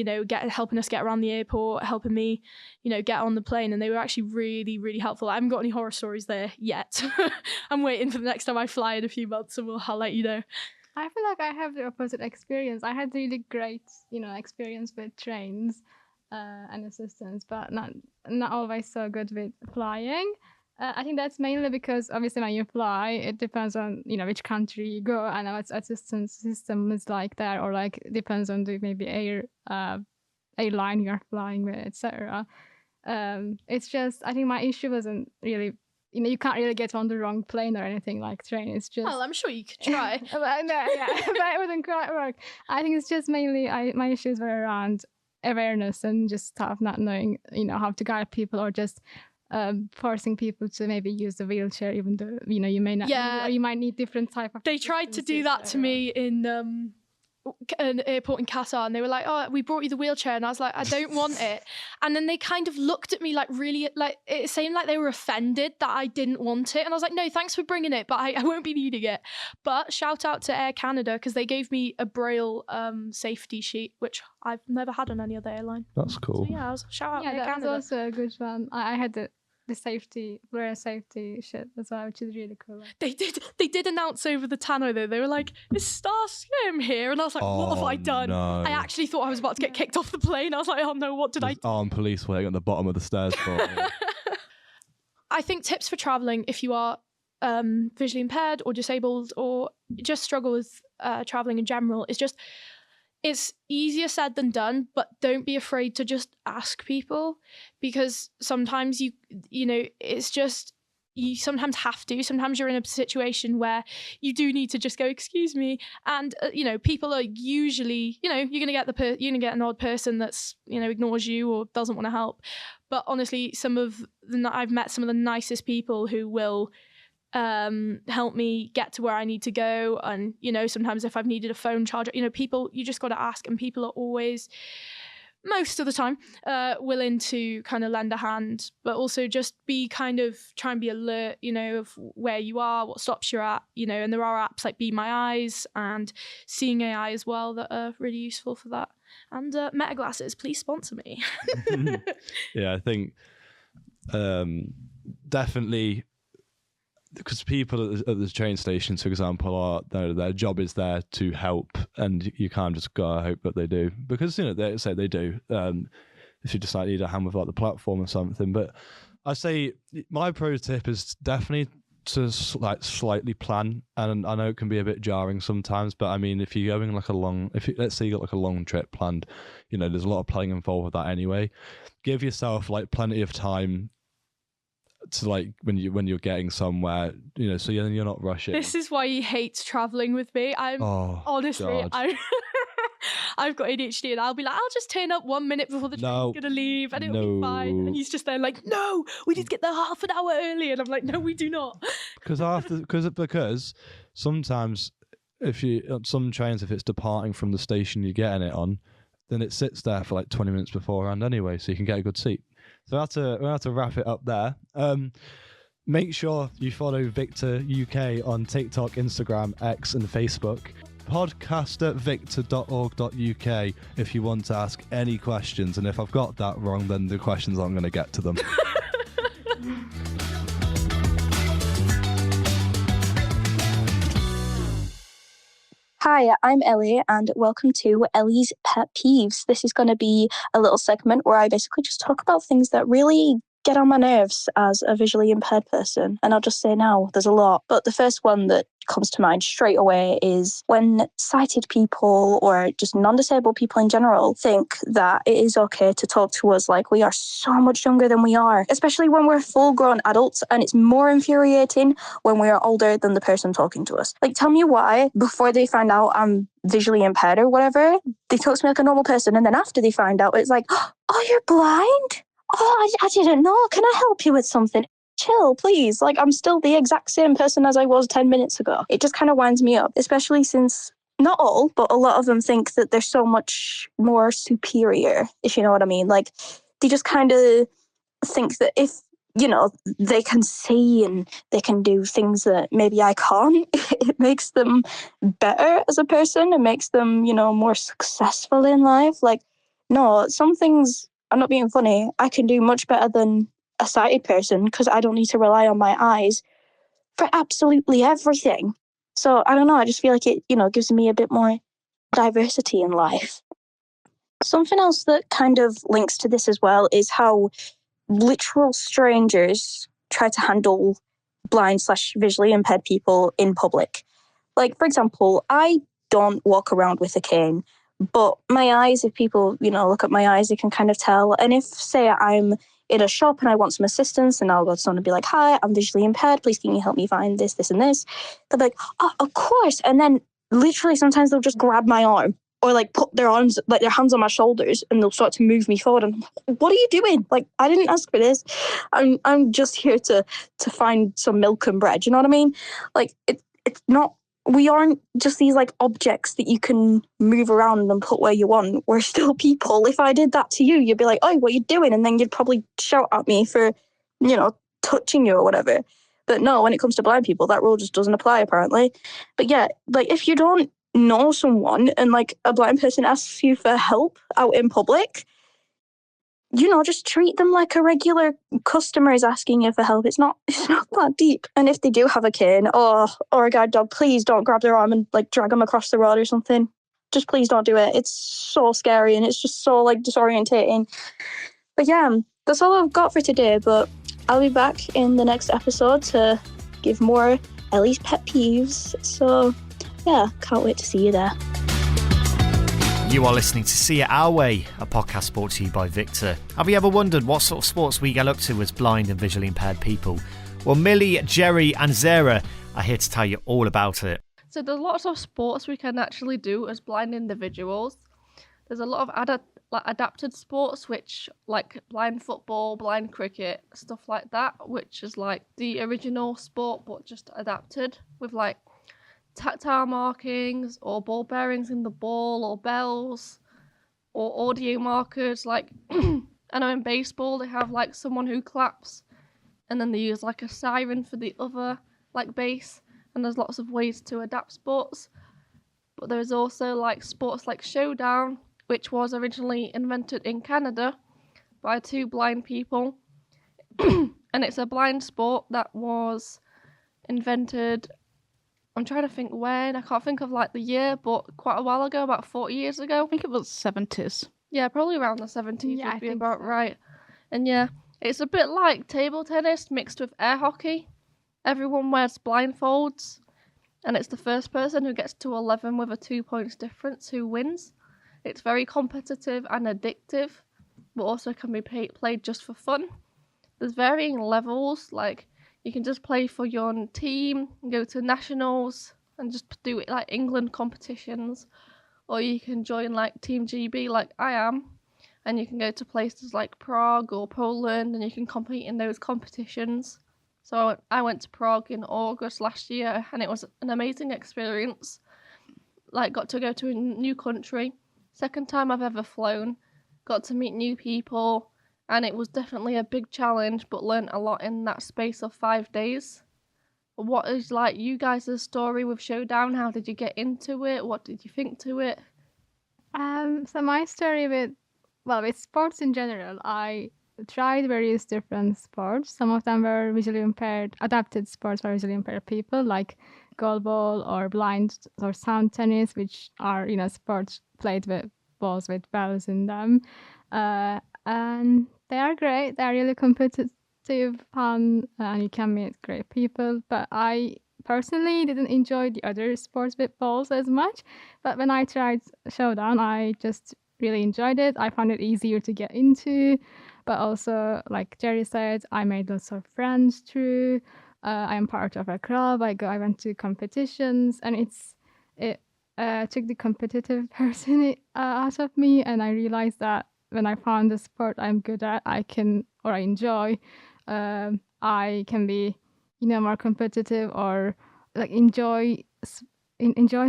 helping us get around the airport, helping me, get on the plane, and they were actually really, really helpful. I haven't got any horror stories there yet. I'm waiting for the next time I fly in a few months, and I'll let you know. I feel like I have the opposite experience. I had really great, experience with trains and assistance, but not always so good with flying. I think that's mainly because obviously when you fly, it depends on which country you go and what assistance system is like there, or like depends on the maybe airline you're flying with, etc. It's just, I think my issue wasn't really, you can't really get on the wrong plane or anything like train. It's just. Well, I'm sure you could try. but it wouldn't quite work. I think it's just mainly my issues were around awareness and just stuff, not knowing how to guide people, or just forcing people to maybe use the wheelchair, even though you may not need it, or you might need different type of. They tried to do that to me in an airport in Qatar, and they were like, oh, we brought you the wheelchair, and I was like, I don't want it. And then they kind of looked at me like really, like it seemed like they were offended that I didn't want it, and I was like, no, thanks for bringing it, but I won't be needing it. But shout out to Air Canada, because they gave me a Braille safety sheet, which I've never had on any other airline. That's cool. So yeah, shout out Air that Canada. was also a good one. I had the Braille safety shit as well, which is really cool. They did announce over the tannoy though. They were like, "Is Skyrme here?" And I was like, "What have I done?" No. I actually thought I was about to get kicked off the plane. I was like, "Oh no, what did I do?" Armed police waiting at the bottom of the stairs for me. I think tips for traveling if you are visually impaired or disabled or just struggle with traveling in general is just, it's easier said than done, but don't be afraid to just ask people, because sometimes you know, it's just, you sometimes have to. Sometimes you're in a situation where you do need to just go, excuse me. And, people are usually, you're going to get you're going to get an odd person that's, ignores you or doesn't want to help. But honestly, I've met some of the nicest people who will help me get to where I need to go. And, sometimes if I've needed a phone charger, people, you just got to ask, and people are always, most of the time, willing to kind of lend a hand, but also just try and be alert, of where you are, what stops you're at, and there are apps like Be My Eyes and Seeing AI as well that are really useful for that. And Meta Glasses, please sponsor me. Yeah, I think definitely, because people at the train stations, for example, their job is there to help, and you can't just gotta hope that they do, because they say they do. If you just need a hand with the platform or something. But I say my pro tip is definitely to slightly plan, and I know it can be a bit jarring sometimes, but I mean, if you're going let's say you got a long trip planned, there's a lot of planning involved with that anyway. Give yourself plenty of time to when you're getting somewhere, so you're not rushing. This is why he hates traveling with me. Honestly, I've got ADHD, and I'll be like, I'll just turn up 1 minute before the train's gonna leave, and it'll be fine. And he's just there no, we need to get there half an hour early, and I'm like, no, we do not. Because sometimes if some trains, if it's departing from the station you're getting it on, then it sits there for 20 minutes beforehand anyway, so you can get a good seat. So we'll have to wrap it up there. Make sure you follow VICTA UK on TikTok, Instagram, X and Facebook. podcast@victa.org.uk if you want to ask any questions. And if I've got that wrong, then the questions aren't going to get to them. Hi, I'm Ellie, and welcome to Ellie's Pet Peeves. This is going to be a little segment where I basically just talk about things that really get on my nerves as a visually impaired person. And I'll just say now, there's a lot. But the first one that comes to mind straight away is when sighted people, or just non-disabled people in general, think that it is okay to talk to us like we are so much younger than we are, especially when we're full-grown adults, and it's more infuriating when we are older than the person talking to us. Tell me why, before they find out I'm visually impaired or whatever, they talk to me like a normal person, and then after they find out, it's like, oh, you're blind? Oh, I didn't know. Can I help you with something? Chill, please. I'm still the exact same person as I was 10 minutes ago. It just kind of winds me up, especially since not all, but a lot of them think that they're so much more superior, if you know what I mean. They just kind of think that if, they can see and they can do things that maybe I can't, it makes them better as a person. It makes them, more successful in life. No, some things, I'm not being funny, I can do much better than a sighted person because I don't need to rely on my eyes for absolutely everything. So I don't know, I just feel like it, gives me a bit more diversity in life. Something else that kind of links to this as well is how literal strangers try to handle blind/visually impaired people in public. For example, I don't walk around with a cane, but my eyes, if people, look at my eyes, they can kind of tell. And if, say, I'm in a shop and I want some assistance, and I'll go to someone and be like, hi, I'm visually impaired, please can you help me find this, this, and this? They'll be like, oh, of course. And then literally sometimes they'll just grab my arm, or put their arms, their hands on my shoulders, and they'll start to move me forward. And what are you doing? I didn't ask for this. I'm just here to find some milk and bread. You know what I mean? It's not. We aren't just these objects that you can move around and put where you want. We're still people. If I did that to you, you'd be like, oh, what are you doing? And then you'd probably shout at me for, touching you or whatever. But no, when it comes to blind people, that rule just doesn't apply apparently. But yeah, if you don't know someone and a blind person asks you for help out in public, just treat them like a regular customer is asking you for help. It's not that deep. And if they do have a cane or a guide dog, please don't grab their arm and drag them across the road or something. Just please don't do it. It's so scary and it's just so disorientating. But yeah, that's all I've got for today. But I'll be back in the next episode to give more Ellie's pet peeves. So yeah, can't wait to see you there. You are listening to See It Our Way, a podcast brought to you by VICTA. Have you ever wondered what sort of sports we get up to as blind and visually impaired people? Well, Millie, Jerri and Zehra are here to tell you all about it. So there's lots of sports we can actually do as blind individuals. There's a lot of adapted sports, which like blind football, blind cricket, stuff like that, which is like the original sport but just adapted with like tactile markings or ball bearings in the ball or bells or audio markers. Like I know in baseball they have like someone who claps and then they use like a siren for the other like base, and there's lots of ways to adapt sports. But there's also like sports like Showdown, which was originally invented in Canada by 2 blind people. And it's a blind sport that was invented, I'm trying to think when, I can't think of like the year, but quite a while ago, about 40 years ago. I think it was 70s. Yeah, probably around the 70s Yeah, I would be think about so. right. And yeah, it's a bit like table tennis mixed with air hockey. Everyone wears blindfolds, and it's the first person who gets to 11 with a 2 points difference who wins. It's very competitive and addictive, but also can be played just for fun. There's varying levels, like you can just play for your own team, go to nationals, and just do it like England competitions. Or you can join like Team GB like I am, and you can go to places like Prague or Poland, and you can compete in those competitions. So I went to Prague in August last year, and it was an amazing experience. Like, got to go to a new country, second time I've ever flown, got to meet new people, and it was definitely a big challenge, but learnt a lot in that space of 5 days. What is like you guys' story with Showdown? How did you get into it? What did you think to it? So my story with sports in general, I tried various different sports. Some of them were visually impaired, adapted sports for visually impaired people, like goalball or blind or sound tennis, which are, sports played with balls with bells in them. And they are great. They're really competitive, fun, and you can meet great people. But I personally didn't enjoy the other sports with balls as much. But when I tried Showdown, I just really enjoyed it. I found it easier to get into, but also, like Jerri said, I made lots of friends through. I am part of a club. I went to competitions, and it took the competitive person out of me, and I realized that when I found the sport I'm good at, I enjoy, I can be, more competitive or like enjoy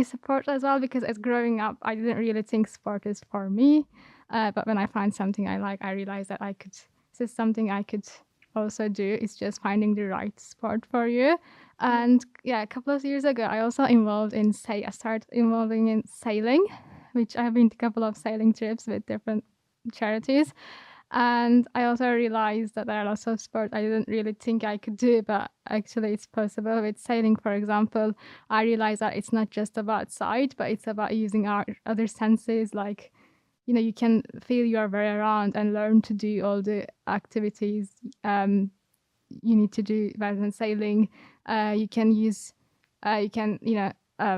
sport as well, because as growing up, I didn't really think sport is for me. But when I find something I like, I realized that this is something I could also do. It's just finding the right sport for you. And yeah, a couple of years ago, I also I started involving in sailing, which I've been to a couple of sailing trips with different charities. And I also realized that there are lots of sports I didn't really think I could do, but actually it's possible. With sailing, for example, I realized that it's not just about sight, but it's about using our other senses. Like, you can feel your way around and learn to do all the activities you need to do rather than sailing. You can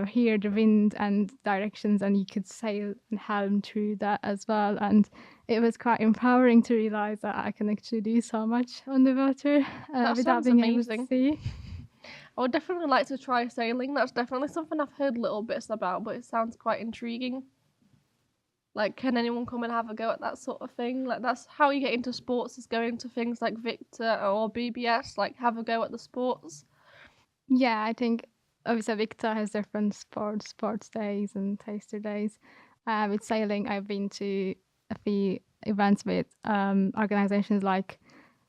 hear the wind and directions, and you could sail and helm through that as well. And it was quite empowering to realize that I can actually do so much on the water without being amazing. able to see. I would definitely like to try sailing. That's definitely something I've heard little bits about, but it sounds quite intriguing. Like, can anyone come and have a go at that sort of thing? Like, that's how you get into sports, is going to things like VICTA or BBS, like have a go at the sports. Yeah, I think obviously VICTA has different sports days and taster days. With sailing, I've been to a few events with organizations like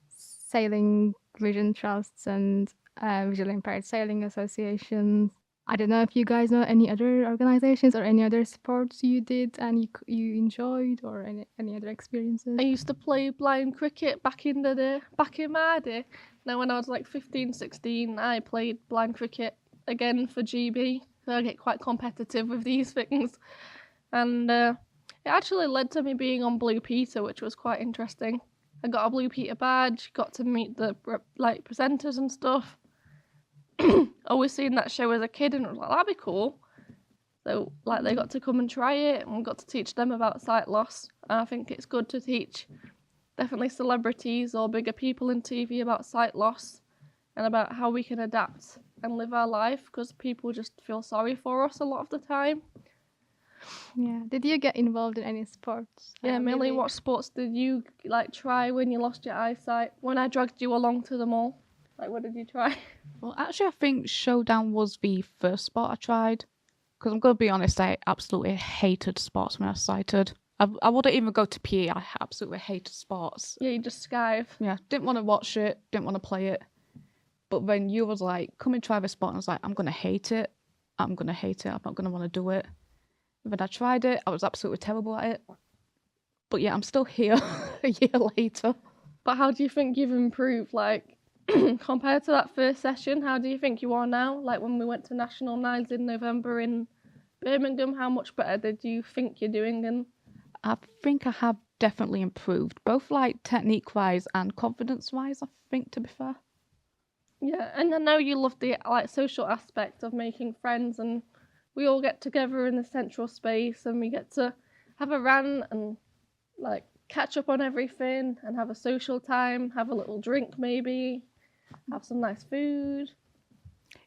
Sailing Vision Trusts and Visually Impaired Sailing Associations. I don't know if you guys know any other organizations or any other sports you did and you enjoyed, or any other experiences. I used to play blind cricket back in my day. Now, when I was like 15, 16, I played blind cricket again for GB. So I get quite competitive with these things. And it actually led to me being on Blue Peter, which was quite interesting. I got a Blue Peter badge, got to meet the presenters and stuff. Always seen that show as a kid and I was like, that'd be cool. So they got to come and try it, and we got to teach them about sight loss. And I think it's good to teach definitely celebrities or bigger people in TV about sight loss, and about how we can adapt and live our life, because people just feel sorry for us a lot of the time. Yeah. Did you get involved in any sports? Yeah, Millie, what sports did you try when you lost your eyesight? When I dragged you along to the mall, what did you try? Well, actually, I think Showdown was the first sport I tried. Because I'm going to be honest, I absolutely hated sports when I was sighted. I wouldn't even go to PE. I absolutely hated sports. Yeah, you just skive. Yeah, didn't want to watch it, didn't want to play it. But when you was like, come and try this sport, and I was like, I'm going to hate it. I'm going to hate it. I'm not going to want to do it. When I tried it, I was absolutely terrible at it. But yeah, I'm still here a year later. But how do you think you've improved, compared to that first session? How do you think you are now? Like when we went to National Nines in November in Birmingham, how much better did you think you're doing? And I think I have definitely improved, both technique-wise and confidence-wise, I think, to be fair. Yeah, and I know you love the social aspect of making friends, and we all get together in the central space and we get to have a rant and catch up on everything and have a social time, have a little drink maybe, have some nice food.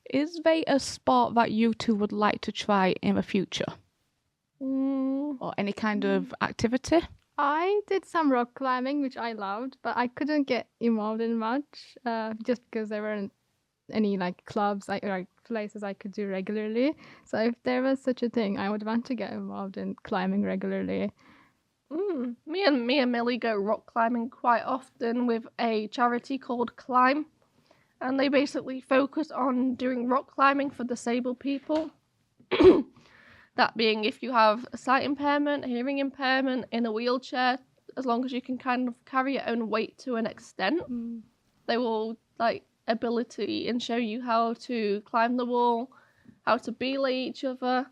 Is there a sport that you two would like to try in the future? Or any kind of activity? I did some rock climbing, which I loved, but I couldn't get involved in much just because there weren't any clubs or places I could do regularly. So if there was such a thing, I would want to get involved in climbing regularly. Me and Millie go rock climbing quite often with a charity called Climb, and they basically focus on doing rock climbing for disabled people. That being if you have a sight impairment, hearing impairment, in a wheelchair, as long as you can kind of carry your own weight to an extent, they will ability and show you how to climb the wall, how to belay each other.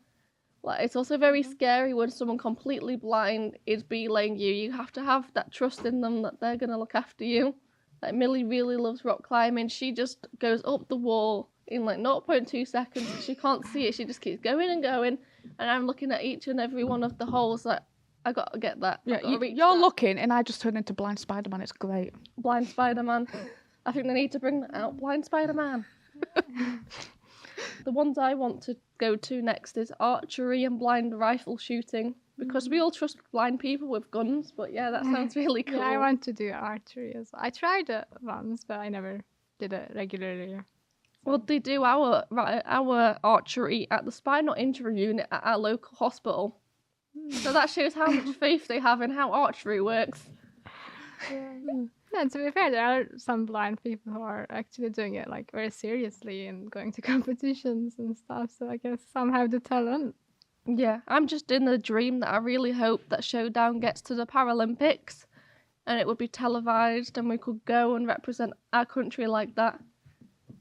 It's also very scary when someone completely blind is belaying you. You have to have that trust in them that they're going to look after you. Millie really loves rock climbing. She just goes up the wall in 0.2 seconds. She can't see it. She just keeps going and going. And I'm looking at each and every one of the holes I got to get that. Yeah, you're looking and I just turn into Blind Spider-Man. It's great. Blind Spider-Man. I think they need to bring that out. Blind Spider-Man. The ones I want to go to next is archery and blind rifle shooting, because we all trust blind people with guns. But yeah, that sounds really cool. Yeah, I want to do archery as well. I tried it once, but I never did it regularly. Well, they do our archery at the spinal injury unit at our local hospital. So that shows how much faith they have in how archery works. Yeah, to be fair, there are some blind people who are actually doing it very seriously and going to competitions and stuff. So I guess some have the talent. Yeah, I'm just in the dream that I really hope that Showdown gets to the Paralympics and it would be televised and we could go and represent our country like that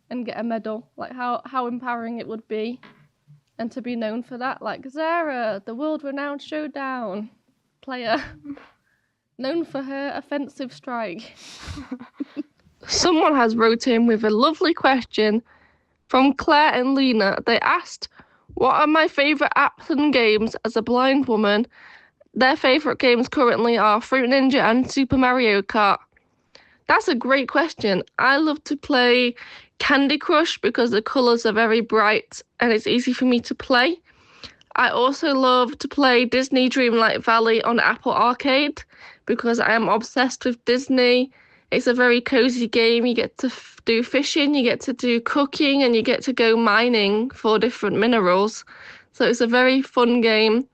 and get a medal. How empowering it would be, and to be known for that. Zehra, the world-renowned Showdown player. Known for her offensive strike. Someone has wrote in with a lovely question from Claire and Lena. They asked, what are my favourite apps and games as a blind woman? Their favourite games currently are Fruit Ninja and Super Mario Kart. That's a great question. I love to play Candy Crush because the colours are very bright and it's easy for me to play. I also love to play Disney Dreamlight Valley on Apple Arcade because I am obsessed with Disney. It's a very cozy game. You get to do fishing, you get to do cooking, and you get to go mining for different minerals. So it's a very fun game.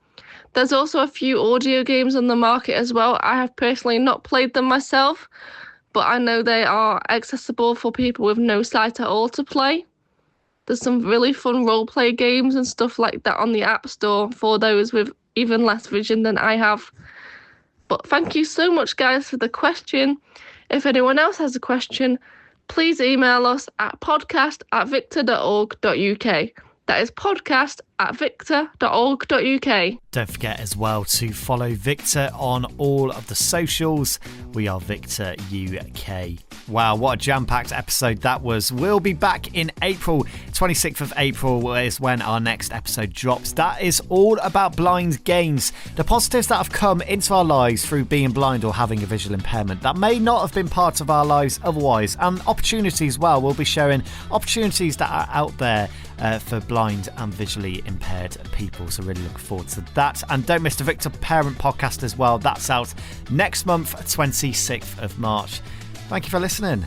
There's also a few audio games on the market as well. I have personally not played them myself, but I know they are accessible for people with no sight at all to play. There's some really fun role-play games and stuff like that on the App Store for those with even less vision than I have. But thank you so much, guys, for the question. If anyone else has a question, please email us at podcast@victa.org.uk. That is podcast at victa.org.uk. Don't forget as well to follow VICTA on all of the socials. We are VICTA UK. Wow, what a jam-packed episode that was. We'll be back in April. 26th of April is when our next episode drops. That is all about blind gains, the positives that have come into our lives through being blind or having a visual impairment that may not have been part of our lives otherwise, and opportunities as well. We'll be sharing opportunities that are out there for blind and visually impaired people, so really looking forward to that. And don't miss the VICTA Parent Podcast as well. That's out next month, 26th of March. Thank you for listening.